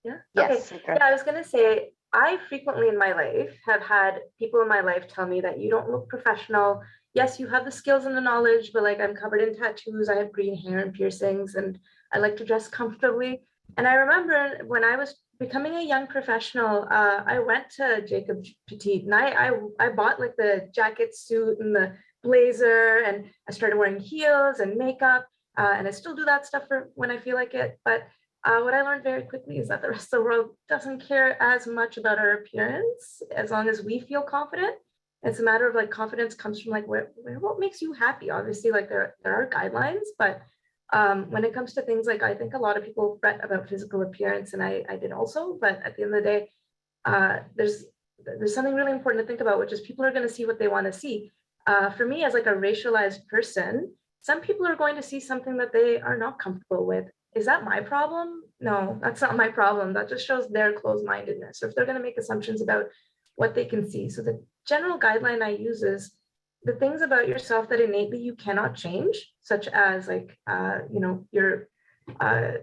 Yeah. Yes, Okay. Sidra. Yeah, I was gonna say I frequently in my life have had people in my life tell me that you don't look professional. Yes, you have the skills and the knowledge, but like I'm covered in tattoos, I have green hair and piercings, and I like to dress comfortably. And I remember when I was becoming a young professional, I went to Jacob Petit and I bought like the jacket suit and the blazer, and I started wearing heels and makeup. And I still do that stuff for when I feel like it. But what I learned very quickly is that the rest of the world doesn't care as much about our appearance as long as we feel confident. It's a matter of like confidence comes from like what makes you happy. Obviously, like there are guidelines, but when it comes to things like I think a lot of people fret about physical appearance, and I did also. But at the end of the day, there's something really important to think about, which is people are going to see what they want to see. For me, as like a racialized person, some people are going to see something that they are not comfortable with. Is that my problem? No, that's not my problem. That just shows their closed-mindedness, or if they're going to make assumptions about what they can see. So the general guideline I use is the things about yourself that innately you cannot change, such as like, your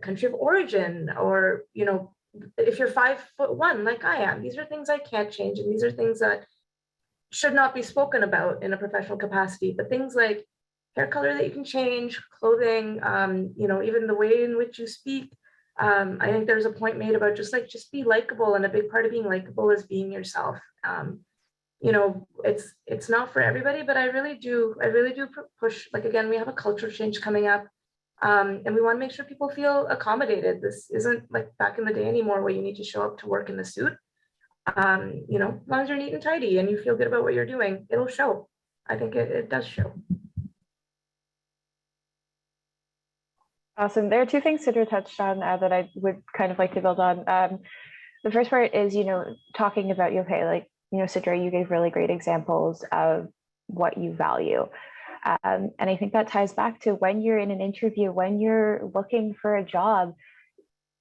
country of origin, or, if you're 5'1", like I am, these are things I can't change. And these are things that should not be spoken about in a professional capacity, but things like hair color that you can change, clothing, even the way in which you speak. I think there's a point made about just be likable, and a big part of being likable is being yourself. It's not for everybody, but I really do push, like, again, we have a culture change coming up, and we want to make sure people feel accommodated. This isn't like back in the day anymore where you need to show up to work in the suit. As long as you're neat and tidy and you feel good about what you're doing, it'll show. I think it does show. Awesome. There are two things Sidra touched on that I would kind of like to build on. The first part is, talking about Sidra, you gave really great examples of what you value. And I think that ties back to when you're in an interview, when you're looking for a job,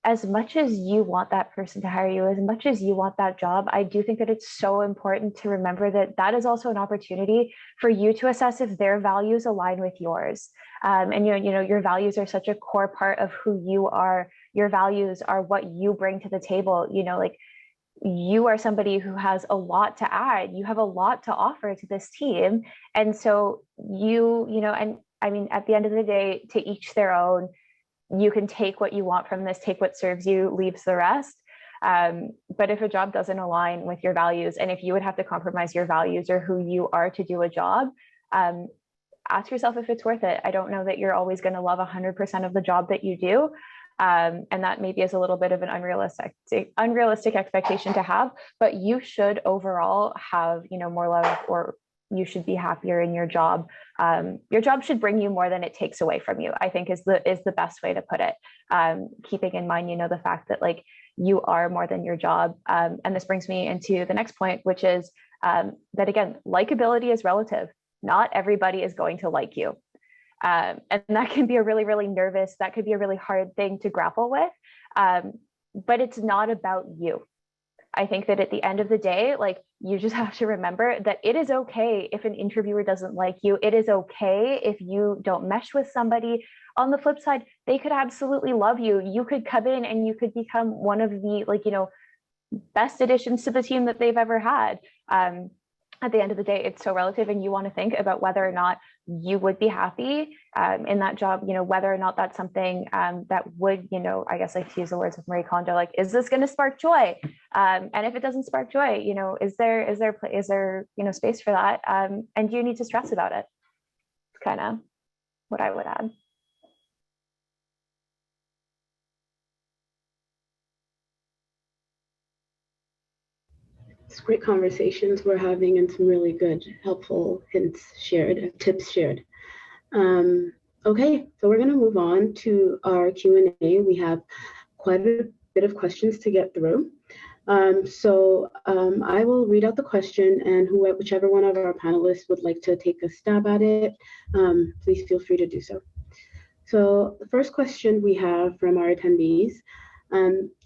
as much as you want that person to hire you, as much as you want that job, I do think that it's so important to remember that that is also an opportunity for you to assess if their values align with yours. And your values are such a core part of who you are. Your values are what you bring to the table. You are somebody who has a lot to add. You have a lot to offer to this team. And so and I mean, at the end of the day, to each their own. You can take what you want from this, take what serves you, leaves the rest. But if a job doesn't align with your values, and if you would have to compromise your values or who you are to do a job, ask yourself if it's worth it. I don't know that you're always going to love 100% of the job that you do. And that maybe is a little bit of an unrealistic expectation to have, but you should overall have, more love, or you should be happier in your job. Your job should bring you more than it takes away from you, I think is the best way to put it. Keeping in mind, the fact that like you are more than your job. And this brings me into the next point, which is that again, likability is relative. Not everybody is going to like you. And that can be a really, really that could be a really hard thing to grapple with. But it's not about you. I think that at the end of the day, like you just have to remember that it is okay if an interviewer doesn't like you. It is okay if you don't mesh with somebody. On the flip side, they could absolutely love you. You could come in and you could become one of the best additions to the team that they've ever had. At the end of the day, it's so relative, and you want to think about whether or not you would be happy in that job, whether or not that's something that would, I guess, like to use the words of Marie Kondo, like, is this going to spark joy? And if it doesn't spark joy, is there space for that? And do you need to stress about it? It's kind of what I would add. It's great conversations we're having, and some really good, helpful hints shared, tips shared. Okay, so we're going to move on to our Q&A. We have quite a bit of questions to get through. I will read out the question, and whichever one of our panelists would like to take a stab at it, please feel free to do so. So the first question we have from our attendees,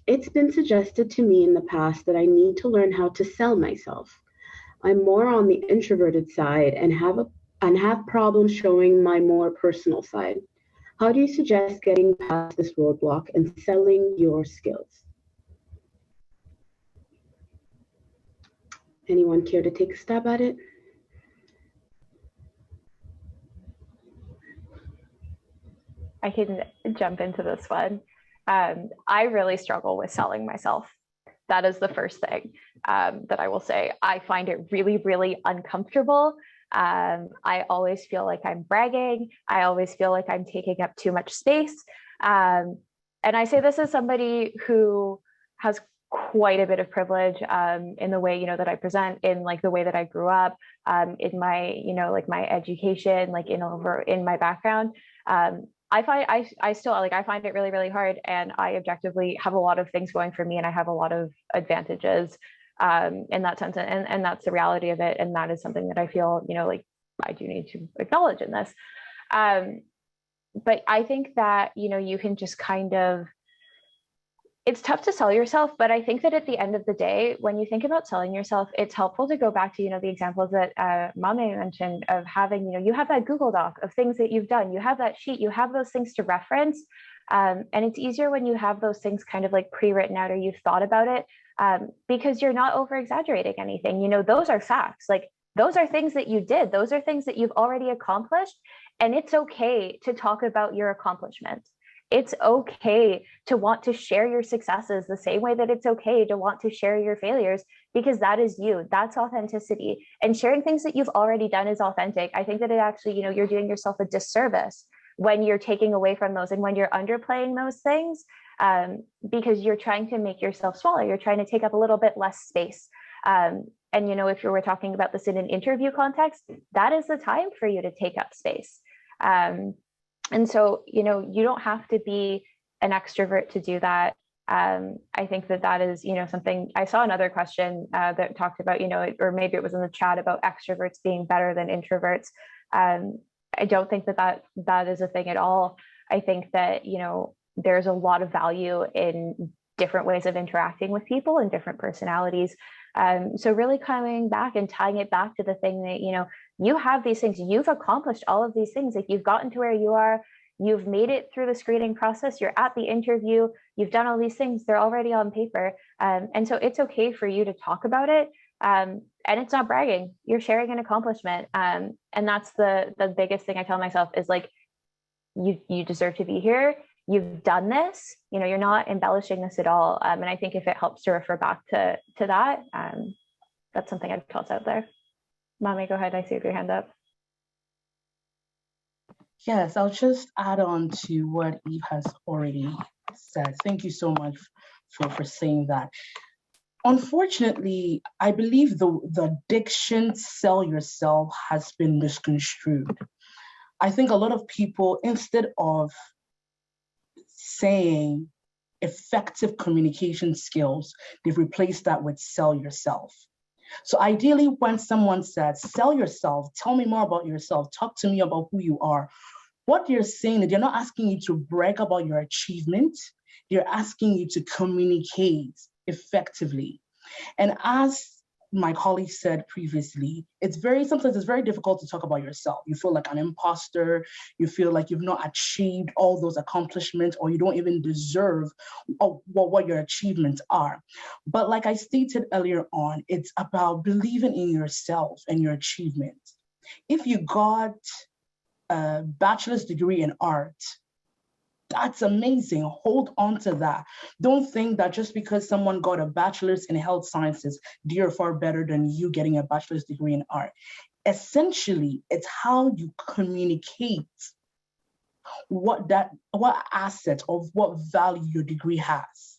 it's been suggested to me in the past that I need to learn how to sell myself. I'm more on the introverted side and have problems showing my more personal side. How do you suggest getting past this roadblock and selling your skills? Anyone care to take a stab at it? I can jump into this one. I really struggle with selling myself. That is the first thing that I will say. I find it really, really uncomfortable. I always feel like I'm bragging. I always feel like I'm taking up too much space. And I say this as somebody who has quite a bit of privilege in the way, that I present, in like the way that I grew up, in my, like my education, like in my background. I find it really, really hard, and I objectively have a lot of things going for me, and I have a lot of advantages in that sense, and that's the reality of it, and that is something that I feel, like I do need to acknowledge in this. But I think that, you can just kind of, it's tough to sell yourself, but I think that at the end of the day, when you think about selling yourself, it's helpful to go back to, the examples that Maame mentioned of having, you have that Google Doc of things that you've done, you have that sheet, you have those things to reference. And it's easier when you have those things kind of like pre-written out, or you've thought about it, because you're not over exaggerating anything. Those are facts. Like, those are things that you did. Those are things that you've already accomplished. And it's okay to talk about your accomplishments. It's okay to want to share your successes the same way that it's okay to want to share your failures, because that is you. That's authenticity. And sharing things that you've already done is authentic. I think that it actually, you're doing yourself a disservice when you're taking away from those and when you're underplaying those things, because you're trying to make yourself smaller. You're trying to take up a little bit less space. And, if you were talking about this in an interview context, that is the time for you to take up space. And so, you don't have to be an extrovert to do that. I think that is, something. I saw another question that talked about, or maybe it was in the chat, about extroverts being better than introverts. I don't think that is a thing at all. I think that, there's a lot of value in different ways of interacting with people and different personalities. So really coming back and tying it back to the thing that, you have these things, you've accomplished all of these things, like you've gotten to where you are, you've made it through the screening process, you're at the interview, you've done all these things, they're already on paper. And so it's okay for you to talk about it. And it's not bragging, you're sharing an accomplishment. And that's the biggest thing I tell myself is like, you deserve to be here. You've done this, you're not embellishing this at all. And I think if it helps to refer back to that, that's something I'd toss out there. Maame, go ahead. I see your hand up. Yes, I'll just add on to what Eve has already said. Thank you so much for saying that. Unfortunately, I believe the diction "sell yourself" has been misconstrued. I think a lot of people, instead of saying effective communication skills, they've replaced that with "sell yourself." So ideally, when someone says, "Sell yourself, tell me more about yourself, talk to me about who you are," what you're saying is they're not asking you to brag about your achievement, they're asking you to communicate effectively. And as my colleague said previously, sometimes it's very difficult to talk about yourself. You feel like an imposter, you feel like you've not achieved all those accomplishments, or you don't even deserve what your achievements are. But like I stated earlier on, it's about believing in yourself and your achievements. If you got a bachelor's degree in art, that's amazing. Hold on to that. Don't think that just because someone got a bachelor's in health sciences, they're far better than you getting a bachelor's degree in art. Essentially, it's how you communicate what asset of what value your degree has.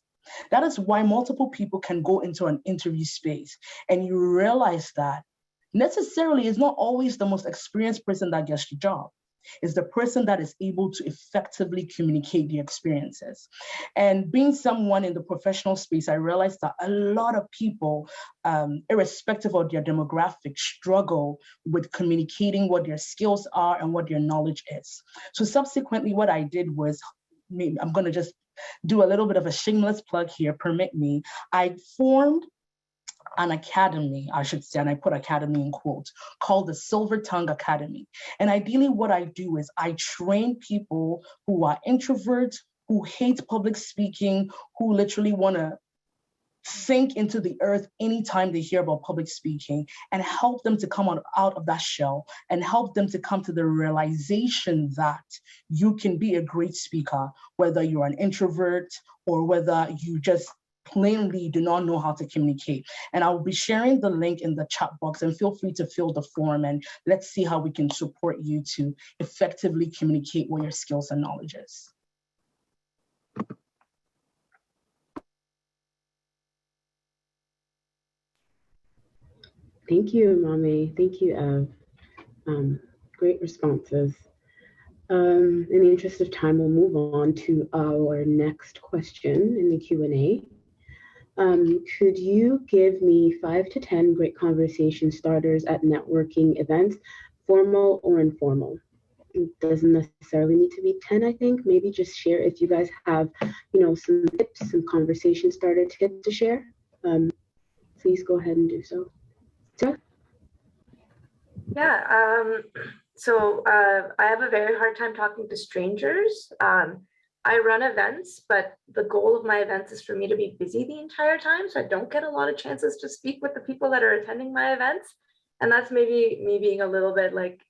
That is why multiple people can go into an interview space and you realize that necessarily it's not always the most experienced person that gets the job. Is the person that is able to effectively communicate the experiences. And being someone in the professional space, I realized that a lot of people, irrespective of their demographic, struggle with communicating what their skills are and what their knowledge is. So subsequently, what I did was, I'm going to just do a little bit of a shameless plug here, permit me. I formed an academy, I should say, and I put academy in quotes, called the Silver Tongue Academy. And ideally what I do is I train people who are introverts, who hate public speaking, who literally want to sink into the earth anytime they hear about public speaking, and help them to come out of that shell and help them to come to the realization that you can be a great speaker, whether you're an introvert or whether you just plainly do not know how to communicate. And I will be sharing the link in the chat box, and feel free to fill the form, and let's see how we can support you to effectively communicate what your skills and knowledge is. Thank you, Maame. Thank you, Ève. Great responses. In the interest of time, we'll move on to our next question in the Q&A. Could you give me 5 to 10 great conversation starters at networking events, formal or informal? It doesn't necessarily need to be 10, I think. Maybe just share if you guys have, some tips, some conversation starter tips to share. Please go ahead and do so. Yeah, so I have a very hard time talking to strangers. I run events, but the goal of my events is for me to be busy the entire time, so I don't get a lot of chances to speak with the people that are attending my events. And that's maybe me being a little bit like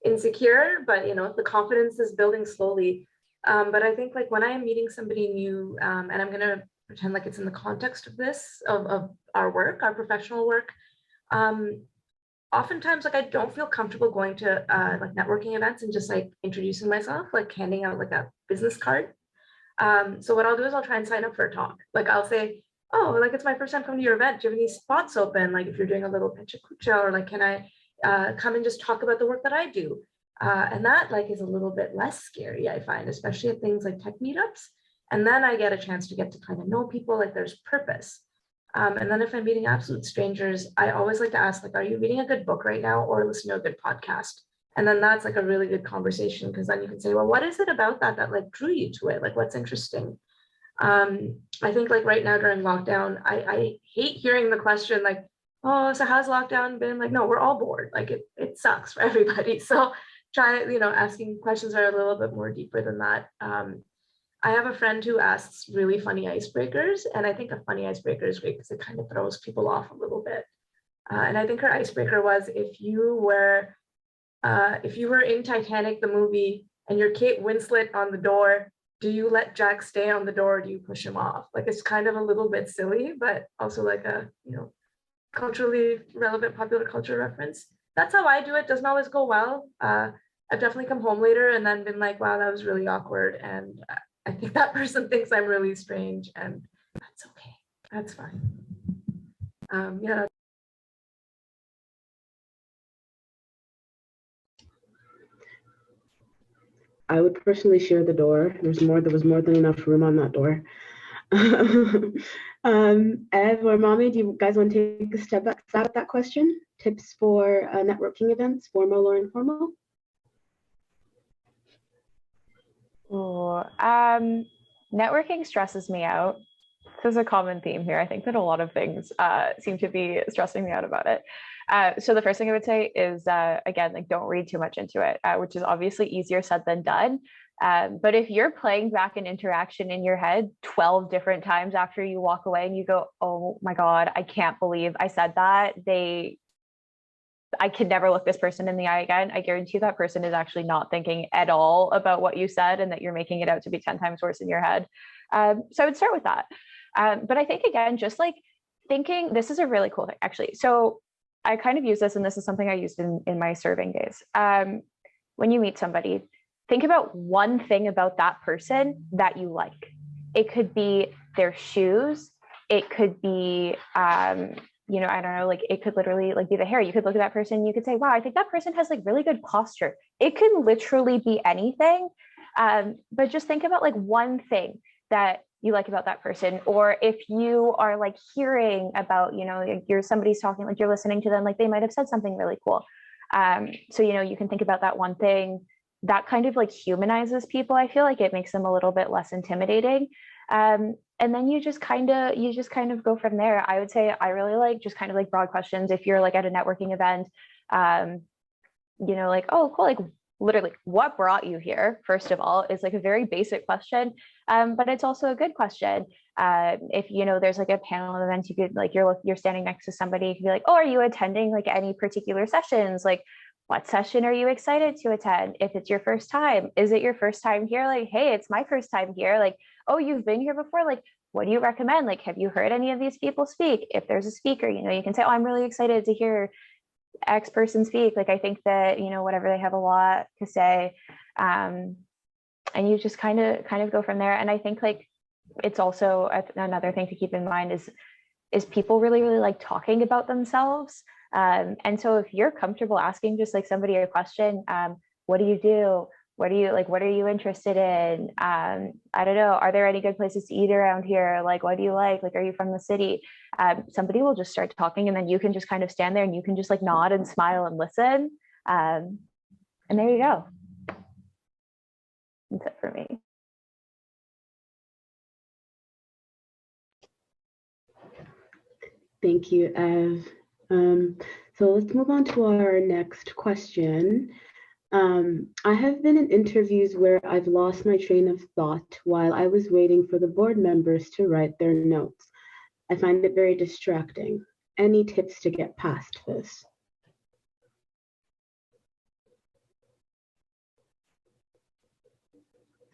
insecure, but the confidence is building slowly. But I think like when I am meeting somebody new, and I'm gonna pretend like it's in the context of this, of our work, our professional work, oftentimes like I don't feel comfortable going to like networking events and just like introducing myself, like handing out like a business card. So what I'll do is I'll try and sign up for a talk. Like I'll say, oh, like it's my first time coming to your event. Do you have any spots open? Like if you're doing a little pecha kucha, or like, can I come and just talk about the work that I do? And that like is a little bit less scary, I find, especially at things like tech meetups. And then I get a chance to get to kind of know people, like there's purpose. And then if I'm meeting absolute strangers, I always like to ask, like, are you reading a good book right now or listening to a good podcast? And then that's like a really good conversation, because then you can say, well, what is it about that like drew you to it? Like, what's interesting? I think like right now during lockdown, I hate hearing the question like, oh, so how's lockdown been? Like, no, we're all bored. Like it sucks for everybody. So try, asking questions that are a little bit more deeper than that. I have a friend who asks really funny icebreakers, and I think a funny icebreaker is great because it kind of throws people off a little bit. And I think her icebreaker was, if you were in Titanic the movie and you're Kate Winslet on the door, do you let Jack stay on the door, or do you push him off? Like it's kind of a little bit silly, but also like a culturally relevant popular culture reference. That's how I do it. Doesn't always go well. I've definitely come home later and then been like, wow, that was really awkward, and I think that person thinks I'm really strange, and that's okay. That's fine. Yeah. I would personally share the door. There was more than enough room on that door. Ève or Maame, do you guys want to take a step back at that question? Tips for networking events, formal or informal? Oh, networking stresses me out. There's a common theme here. I think that a lot of things seem to be stressing me out about it. So the first thing I would say is, again, like don't read too much into it, which is obviously easier said than done. But if you're playing back an interaction in your head 12 different times after you walk away and you go, oh my God, I can't believe I said that. I could never look this person in the eye again. I guarantee that person is actually not thinking at all about what you said, and that you're making it out to be 10 times worse in your head. So I would start with that. But I think, again, just like thinking, this is a really cool thing, actually. So I kind of use this, and this is something I used in my serving days. When you meet somebody, think about one thing about that person that you like. It could be their shoes. It could be, I don't know, like it could literally like be the hair. You could look at that person, you could say, wow, I think that person has like really good posture. It can literally be anything. But just think about like one thing that you like about that person. Or if you are like hearing about, like somebody's talking, like you're listening to them, like they might have said something really cool. So, you can think about that one thing that kind of like humanizes people. I feel like it makes them a little bit less intimidating. And then you just kind of go from there. I would say I really like just kind of like broad questions. If you're like at a networking event, like, oh, cool, like literally what brought you here, first of all, is like a very basic question, but it's also a good question. If there's like a panel event, you could like you're standing next to somebody, you could be like, oh, are you attending like any particular sessions? Like, what session are you excited to attend? If it's your first time, is it your first time here? Like, hey, it's my first time here. Like, oh, you've been here before. Like, what do you recommend? Like, have you heard any of these people speak? If there's a speaker, you can say, oh, I'm really excited to hear X person speak. Like, I think that, whatever, they have a lot to say. And you just kind of go from there. And I think like, it's also another thing to keep in mind is people really, really like talking about themselves. And so if you're comfortable asking just like somebody a question, what do you do? What are you interested in? I don't know. Are there any good places to eat around here? Like, what do you like? Like, are you from the city? Somebody will just start talking, and then you can just kind of stand there and you can just like nod and smile and listen. And there you go. That's it for me. Thank you, Ève. So let's move on to our next question. I have been in interviews where I've lost my train of thought while I was waiting for the board members to write their notes. I find it very distracting. Any tips to get past this?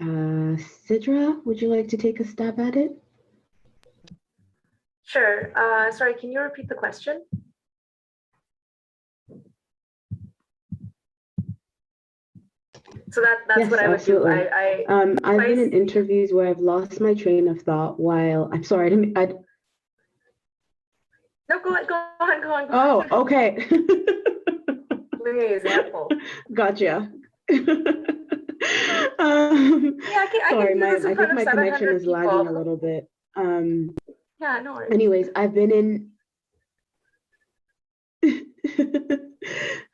Sidra, would you like to take a stab at it? Sure. Sorry, can you repeat the question? So that's yes, what I would absolutely. do. I've been in interviews where I've lost my train of thought while I'm sorry. No, go on. Oh, okay. Give me an example. Gotcha. Yeah, I sorry, can do this in I front think of my connection is people. lagging a little bit. Yeah, no worries. Anyways, I've been in.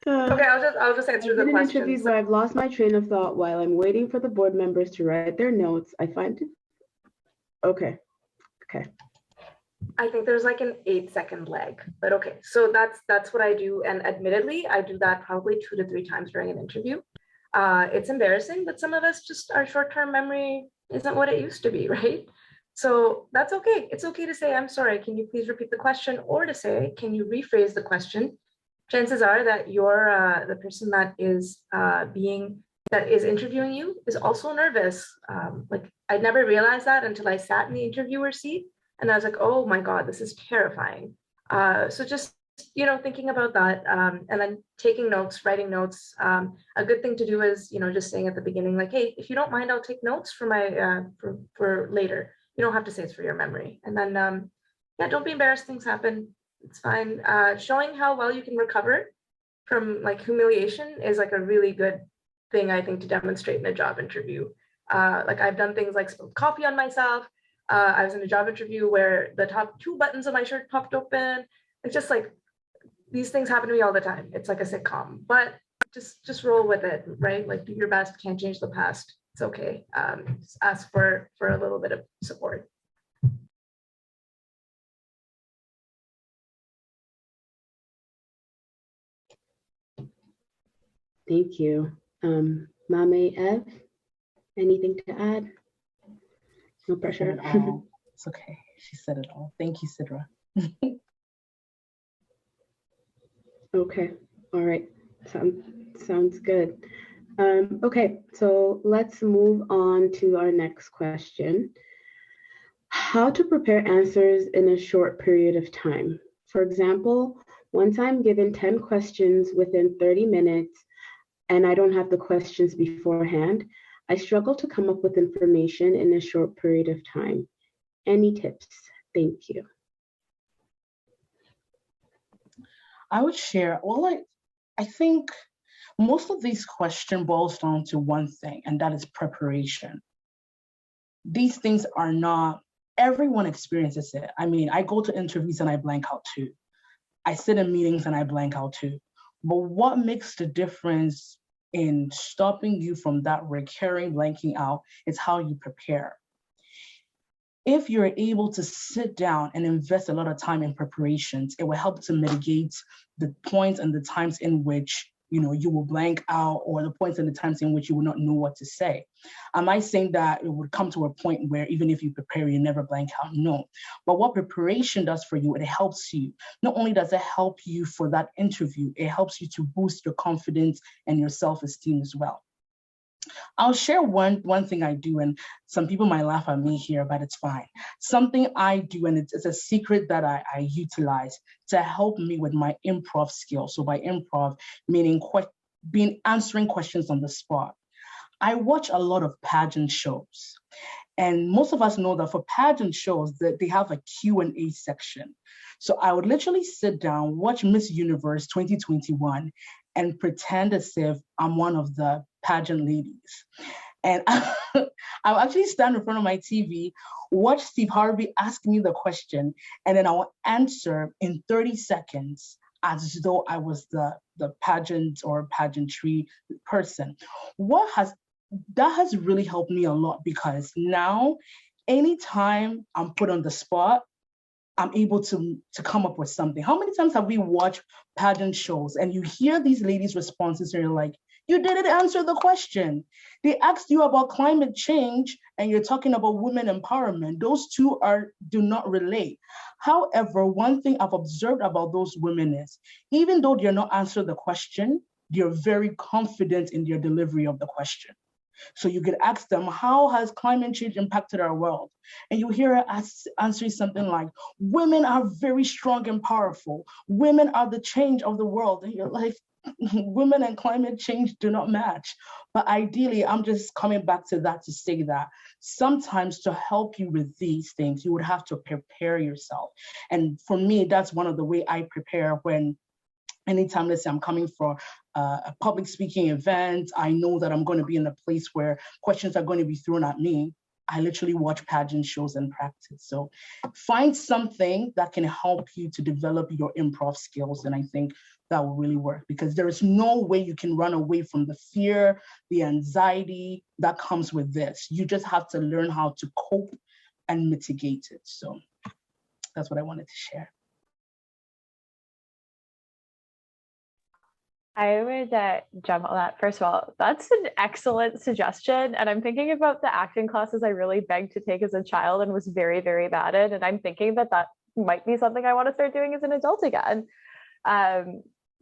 Okay, I'll just answer the questions. I've been in questions. interviews where I've lost my train of thought while I'm waiting for the board members to write their notes. I find it. Okay. I think there's like an 8-second lag, but okay. So that's what I do, and admittedly, I do that probably 2 to 3 times during an interview. It's embarrassing, but some of us just our short-term memory isn't what it used to be, right? So that's okay. It's okay to say, I'm sorry, can you please repeat the question? Or to say, can you rephrase the question? Chances are that you're the person that is interviewing you is also nervous. Like, I'd never realized that until I sat in the interviewer seat, and I was like, oh my God, this is terrifying. So just, thinking about that, and then taking notes, writing notes. A good thing to do is, just saying at the beginning, like, hey, if you don't mind, I'll take notes for my for later. You don't have to say it's for your memory. And then, yeah, don't be embarrassed. Things happen. It's fine. Showing how well you can recover from like humiliation is like a really good thing, I think, to demonstrate in a job interview. Like, I've done things like spilled coffee on myself. I was in a job interview where the top 2 buttons of my shirt popped open. It's just like, these things happen to me all the time. It's like a sitcom, but just roll with it, right? Like, do your best. Can't change the past. It's okay. Just ask for a little bit of support. Thank you. Maame, Ève, anything to add? No pressure. It's okay. She said it all. Thank you, Sidra. Okay. All right. Sounds good. Okay, so let's move on to our next question. How to prepare answers in a short period of time. For example, once I'm given 10 questions within 30 minutes and I don't have the questions beforehand, I struggle to come up with information in a short period of time. Any tips? Thank you. I would share, I think most of these questions boils down to one thing, and that is preparation. These things are not, everyone experiences it. I mean, I go to interviews and I blank out too. I sit in meetings and I blank out too. But what makes the difference in stopping you from that recurring blanking out is how you prepare. if you're able to sit down and invest a lot of time in preparations, it will help to mitigate the points and the times in which you will blank out, or the points and the times in which you will not know what to say. Am I saying that it would come to a point where even if you prepare, you never blank out? No. But what preparation does for you, it helps you. Not only does it help you for that interview, it helps you to boost your confidence and your self-esteem as well. I'll share one thing I do, and some people might laugh at me here, but it's fine. Something I do, and it's a secret that I utilize to help me with my improv skills. So by improv, meaning answering questions on the spot. I watch a lot of pageant shows. And most of us know that for pageant shows, that they have a Q&A section. So I would literally sit down, watch Miss Universe 2021, and pretend as if I'm one of the pageant ladies. And I'll actually stand in front of my TV, watch Steve Harvey ask me the question, and then I will answer in 30 seconds as though I was the pageant or pageantry person. That has really helped me a lot, because now anytime I'm put on the spot, I'm able to come up with something. How many times have we watched pageant shows and you hear these ladies' responses and you're like, you didn't answer the question. They asked you about climate change and you're talking about women empowerment. Those two do not relate. However, one thing I've observed about those women is, even though they're not answering the question, they're very confident in their delivery of the question. So you could ask them, how has climate change impacted our world? And you hear her answering something like, women are very strong and powerful. Women are the change of the world. And you're like, women and climate change do not match. But ideally, I'm just coming back to that to say that sometimes to help you with these things, you would have to prepare yourself. And for me, that's one of the way I prepare when anytime, let's say I'm coming for a public speaking event, I know that I'm going to be in a place where questions are going to be thrown at me. I literally watch pageant shows and practice. So find something that can help you to develop your improv skills. And I think that will really work, because there is no way you can run away from the fear, the anxiety that comes with this. You just have to learn how to cope and mitigate it. So that's what I wanted to share. I would jump on that. First of all, that's an excellent suggestion. And I'm thinking about the acting classes I really begged to take as a child and was very, very bad at. And I'm thinking that might be something I want to start doing as an adult again.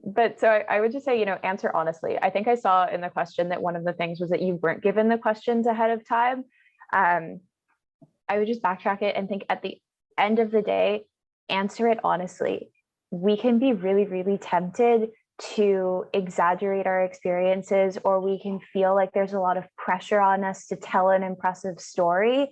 But so I would just say, answer honestly. I think I saw in the question that one of the things was that you weren't given the questions ahead of time. I would just backtrack it and think at the end of the day, answer it honestly. We can be really, really tempted to exaggerate our experiences, or we can feel like there's a lot of pressure on us to tell an impressive story.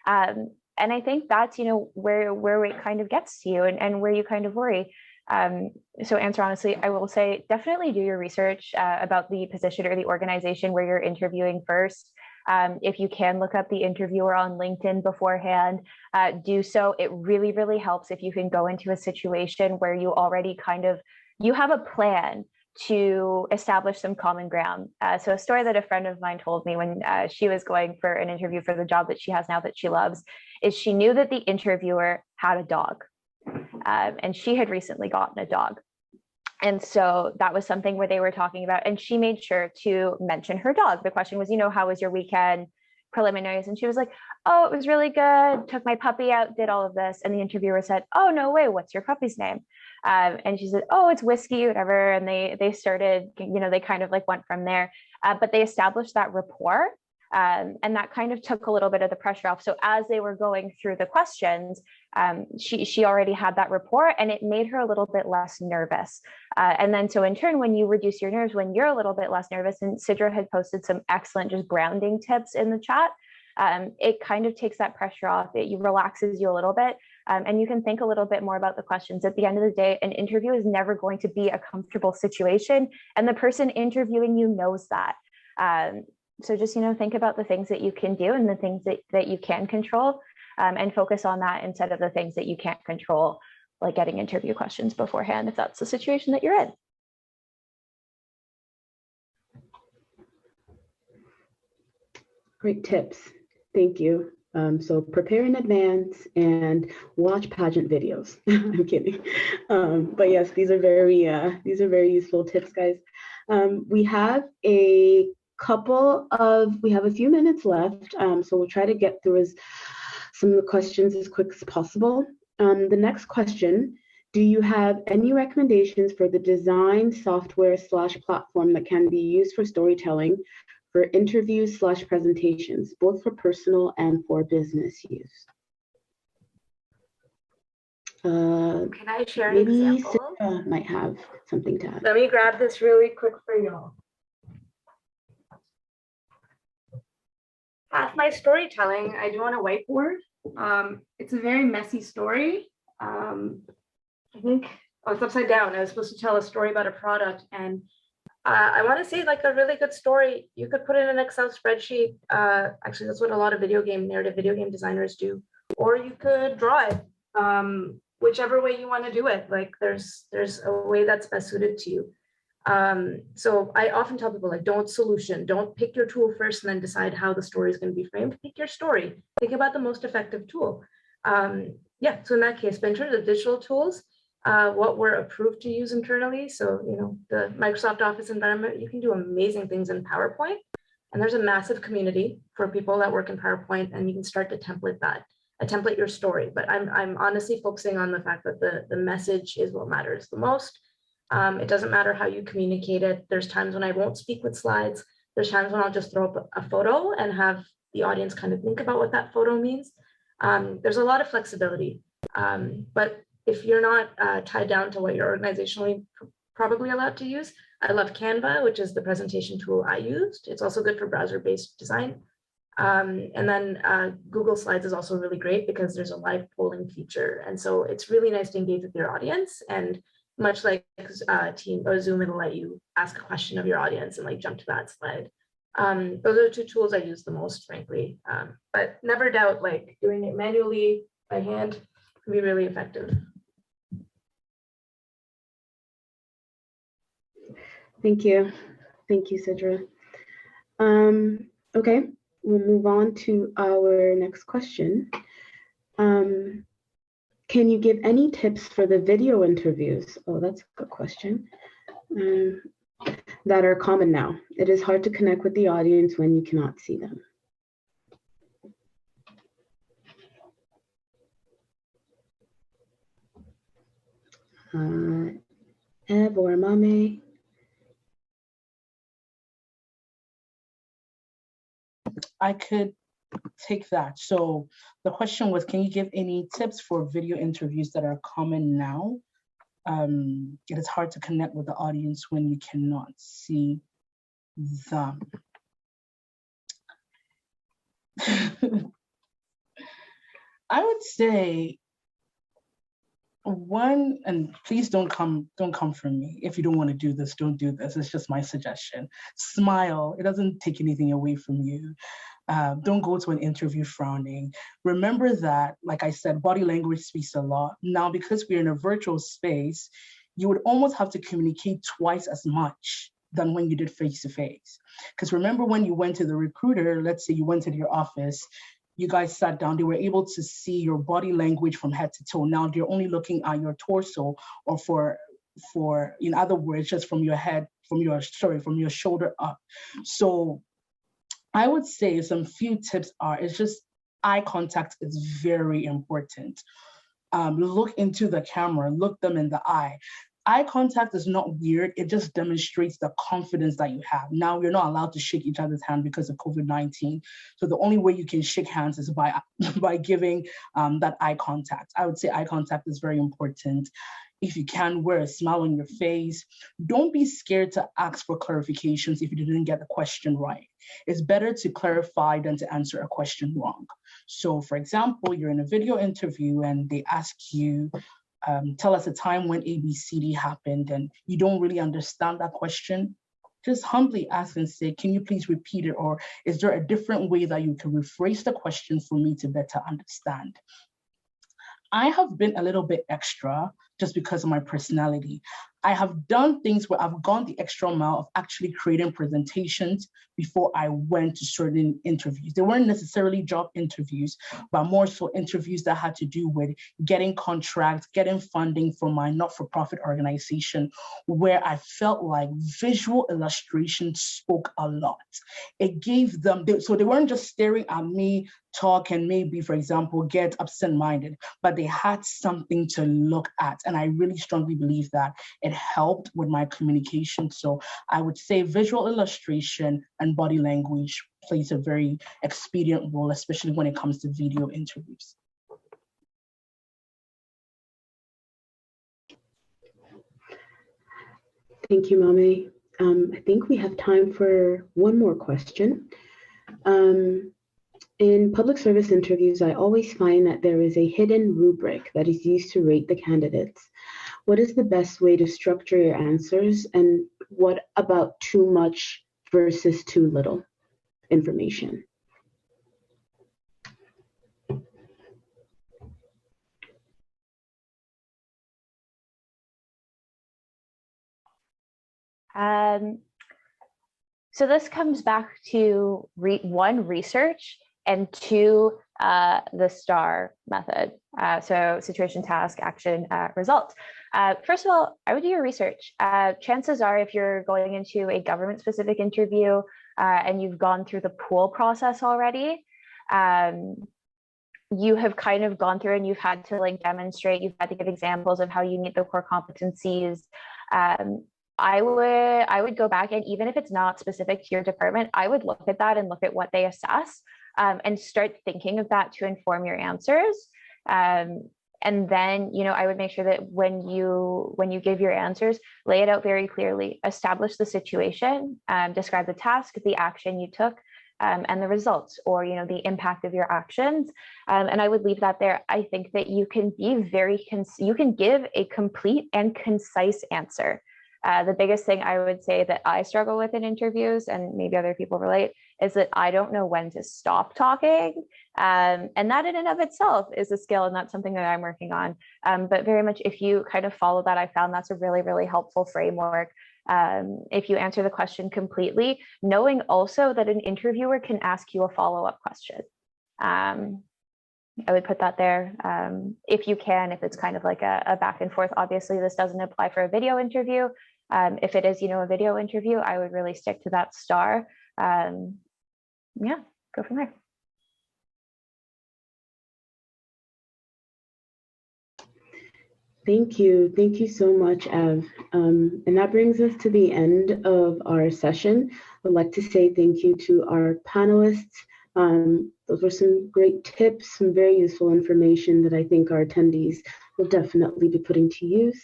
And I think that's, where it kind of gets to you and where you kind of worry. So answer honestly. I will say definitely do your research about the position or the organization where you're interviewing first. If you can look up the interviewer on LinkedIn beforehand, do so. It really, really helps if you can go into a situation where you already you have a plan to establish some common ground. So a story that a friend of mine told me when she was going for an interview for the job that she has now that she loves is she knew that the interviewer had a dog, and she had recently gotten a dog. And so that was something where they were talking about, and she made sure to mention her dog. The question was, how was your weekend? Preliminaries. And she was like, oh, it was really good. Took my puppy out, did all of this. And the interviewer said, oh, no way. What's your puppy's name? And she said, oh, it's Whiskey, whatever. And they started, they kind of like went from there. But they established that rapport. And that kind of took a little bit of the pressure off. So as they were going through the questions, she already had that rapport, and it made her a little bit less nervous. And then so in turn, when you reduce your nerves, when you're a little bit less nervous, and Sidra had posted some excellent just grounding tips in the chat, it kind of takes that pressure off. It relaxes you a little bit, and you can think a little bit more about the questions. At the end of the day, an interview is never going to be a comfortable situation, and the person interviewing you knows that. So just, think about the things that you can do and the things that you can control, and focus on that instead of the things that you can't control, like getting interview questions beforehand, if that's the situation that you're in. Great tips. Thank you. So prepare in advance and watch pageant videos. I'm kidding. But yes, these are very useful tips, guys. We have a few minutes left, so we'll try to get through some of the questions as quick as possible. The next question: do you have any recommendations for the design software / platform that can be used for storytelling, for interviews / presentations, both for personal and for business use? Can I share an Maybe example? Sidra might have something to add. Let me grab this really quick for y'all. Half my storytelling I do on a whiteboard. It's a very messy story. I think, it's upside down. I was supposed to tell a story about a product, and I want to say like a really good story. You could put it in an Excel spreadsheet. Actually, that's what a lot of narrative video game designers do. Or you could draw it, whichever way you want to do it. Like there's a way that's best suited to you. So I often tell people, like, don't pick your tool first and then decide how the story is going to be framed. Pick your story. Think about the most effective tool. Yeah, so in that case, but in terms of digital tools, what we're approved to use internally. So, the Microsoft Office environment, you can do amazing things in PowerPoint. And there's a massive community for people that work in PowerPoint, and you can start to template your story. But I'm honestly focusing on the fact that the message is what matters the most. It doesn't matter how you communicate it. There's times when I won't speak with slides. There's times when I'll just throw up a photo and have the audience kind of think about what that photo means. There's a lot of flexibility, but if you're not tied down to what you're organizationally probably allowed to use, I love Canva, which is the presentation tool I used. It's also good for browser-based design. And then Google Slides is also really great because there's a live polling feature. And so it's really nice to engage with your audience. And much like Team or Zoom, it'll let you ask a question of your audience and like jump to that slide. Those are the two tools I use the most, frankly. But never doubt, like, doing it manually by hand can be really effective. Thank you, Sidra. Okay, we'll move on to our next question. Can you give any tips for the video interviews? Oh, that's a good question. That are common now. It is hard to connect with the audience when you cannot see them. Ève or Maame? I could take that. So the question was, can you give any tips for video interviews that are common now? It is hard to connect with the audience when you cannot see them. I would say one, and please don't come from me. If you don't want to do this, don't do this. It's just my suggestion. Smile. It doesn't take anything away from you. Don't go to an interview frowning. Remember that, like I said, body language speaks a lot. Now, because we're in a virtual space, you would almost have to communicate twice as much than when you did face-to-face. Because remember when you went to the recruiter, let's say you went to your office, you guys sat down, they were able to see your body language from head to toe. Now they're only looking at your torso, or for in other words, just from your head, from your shoulder up. So I would say some few tips are, it's just eye contact is very important. Look into the camera, look them in the eye. Eye contact is not weird. It just demonstrates the confidence that you have. Now, you're not allowed to shake each other's hand because of COVID-19. So the only way you can shake hands is by giving that eye contact. I would say eye contact is very important. If you can, wear a smile on your face. Don't be scared to ask for clarifications if you didn't get the question right. It's better to clarify than to answer a question wrong. So for example, you're in a video interview and they ask you, tell us a time when ABCD happened, and you don't really understand that question. Just humbly ask and say, can you please repeat it? Or is there a different way that you can rephrase the question for me to better understand? I have been a little bit extra. just because of my personality. I have done things where I've gone the extra mile of actually creating presentations before I went to certain interviews. They weren't necessarily job interviews, but more so interviews that had to do with getting contracts, getting funding for my not-for-profit organization, where I felt like visual illustration spoke a lot. It gave them, so they weren't just staring at me, talk, and maybe, for example, get absent-minded, but they had something to look at. And I really strongly believe that it helped with my communication. So I would say visual illustration and body language plays a very expedient role, especially when it comes to video interviews. Thank you, Maame. I think we have time for one more question. In public service interviews, I always find that there is a hidden rubric that is used to rate the candidates. What is the best way to structure your answers, and what about too much versus too little information? So this comes back to one, research, and two, the STAR method. So situation, task, action, result. First of all, I would do your research. Chances are, if you're going into a government-specific interview and you've gone through the pool process already, you have kind of gone through and you've had to like demonstrate, you've had to give examples of how you meet the core competencies. I would go back, and even if it's not specific to your department, I would look at that and look at what they assess and start thinking of that to inform your answers. And then, I would make sure that when you give your answers, lay it out very clearly, establish the situation, describe the task, the action you took, and the results, or the impact of your actions. And I would leave that there. I think that you can be you can give a complete and concise answer. The biggest thing I would say that I struggle with in interviews, and maybe other people relate, is that I don't know when to stop talking. And that in and of itself is a skill, and that's something that I'm working on. But very much, if you kind of follow that, I found that's a really, really helpful framework. If you answer the question completely, knowing also that an interviewer can ask you a follow-up question. I would put that there if you can, if it's kind of like a back and forth. Obviously, this doesn't apply for a video interview. If it is, a video interview, I would really stick to that STAR. Yeah, go from there. Thank you. Thank you so much, Ève. And that brings us to the end of our session. I'd like to say thank you to our panelists. Those were some great tips, some very useful information that I think our attendees will definitely be putting to use.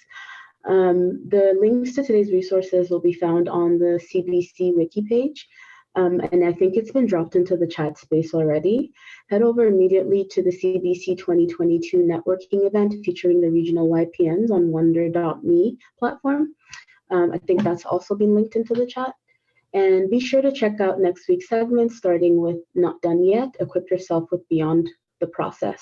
The links to today's resources will be found on the CBC wiki page. And I think it's been dropped into the chat space already. Head over immediately to the CBC 2022 networking event featuring the regional YPNs on wonder.me platform. I think that's also been linked into the chat. And be sure to check out next week's segment, starting with Not Done Yet, Equip Yourself with Beyond the Process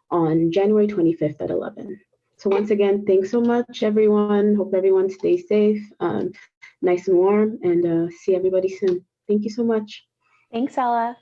on January 25th at 11. So once again, thanks so much, everyone. Hope everyone stays safe, nice and warm, and see everybody soon. Thank you so much. Thanks, Ella.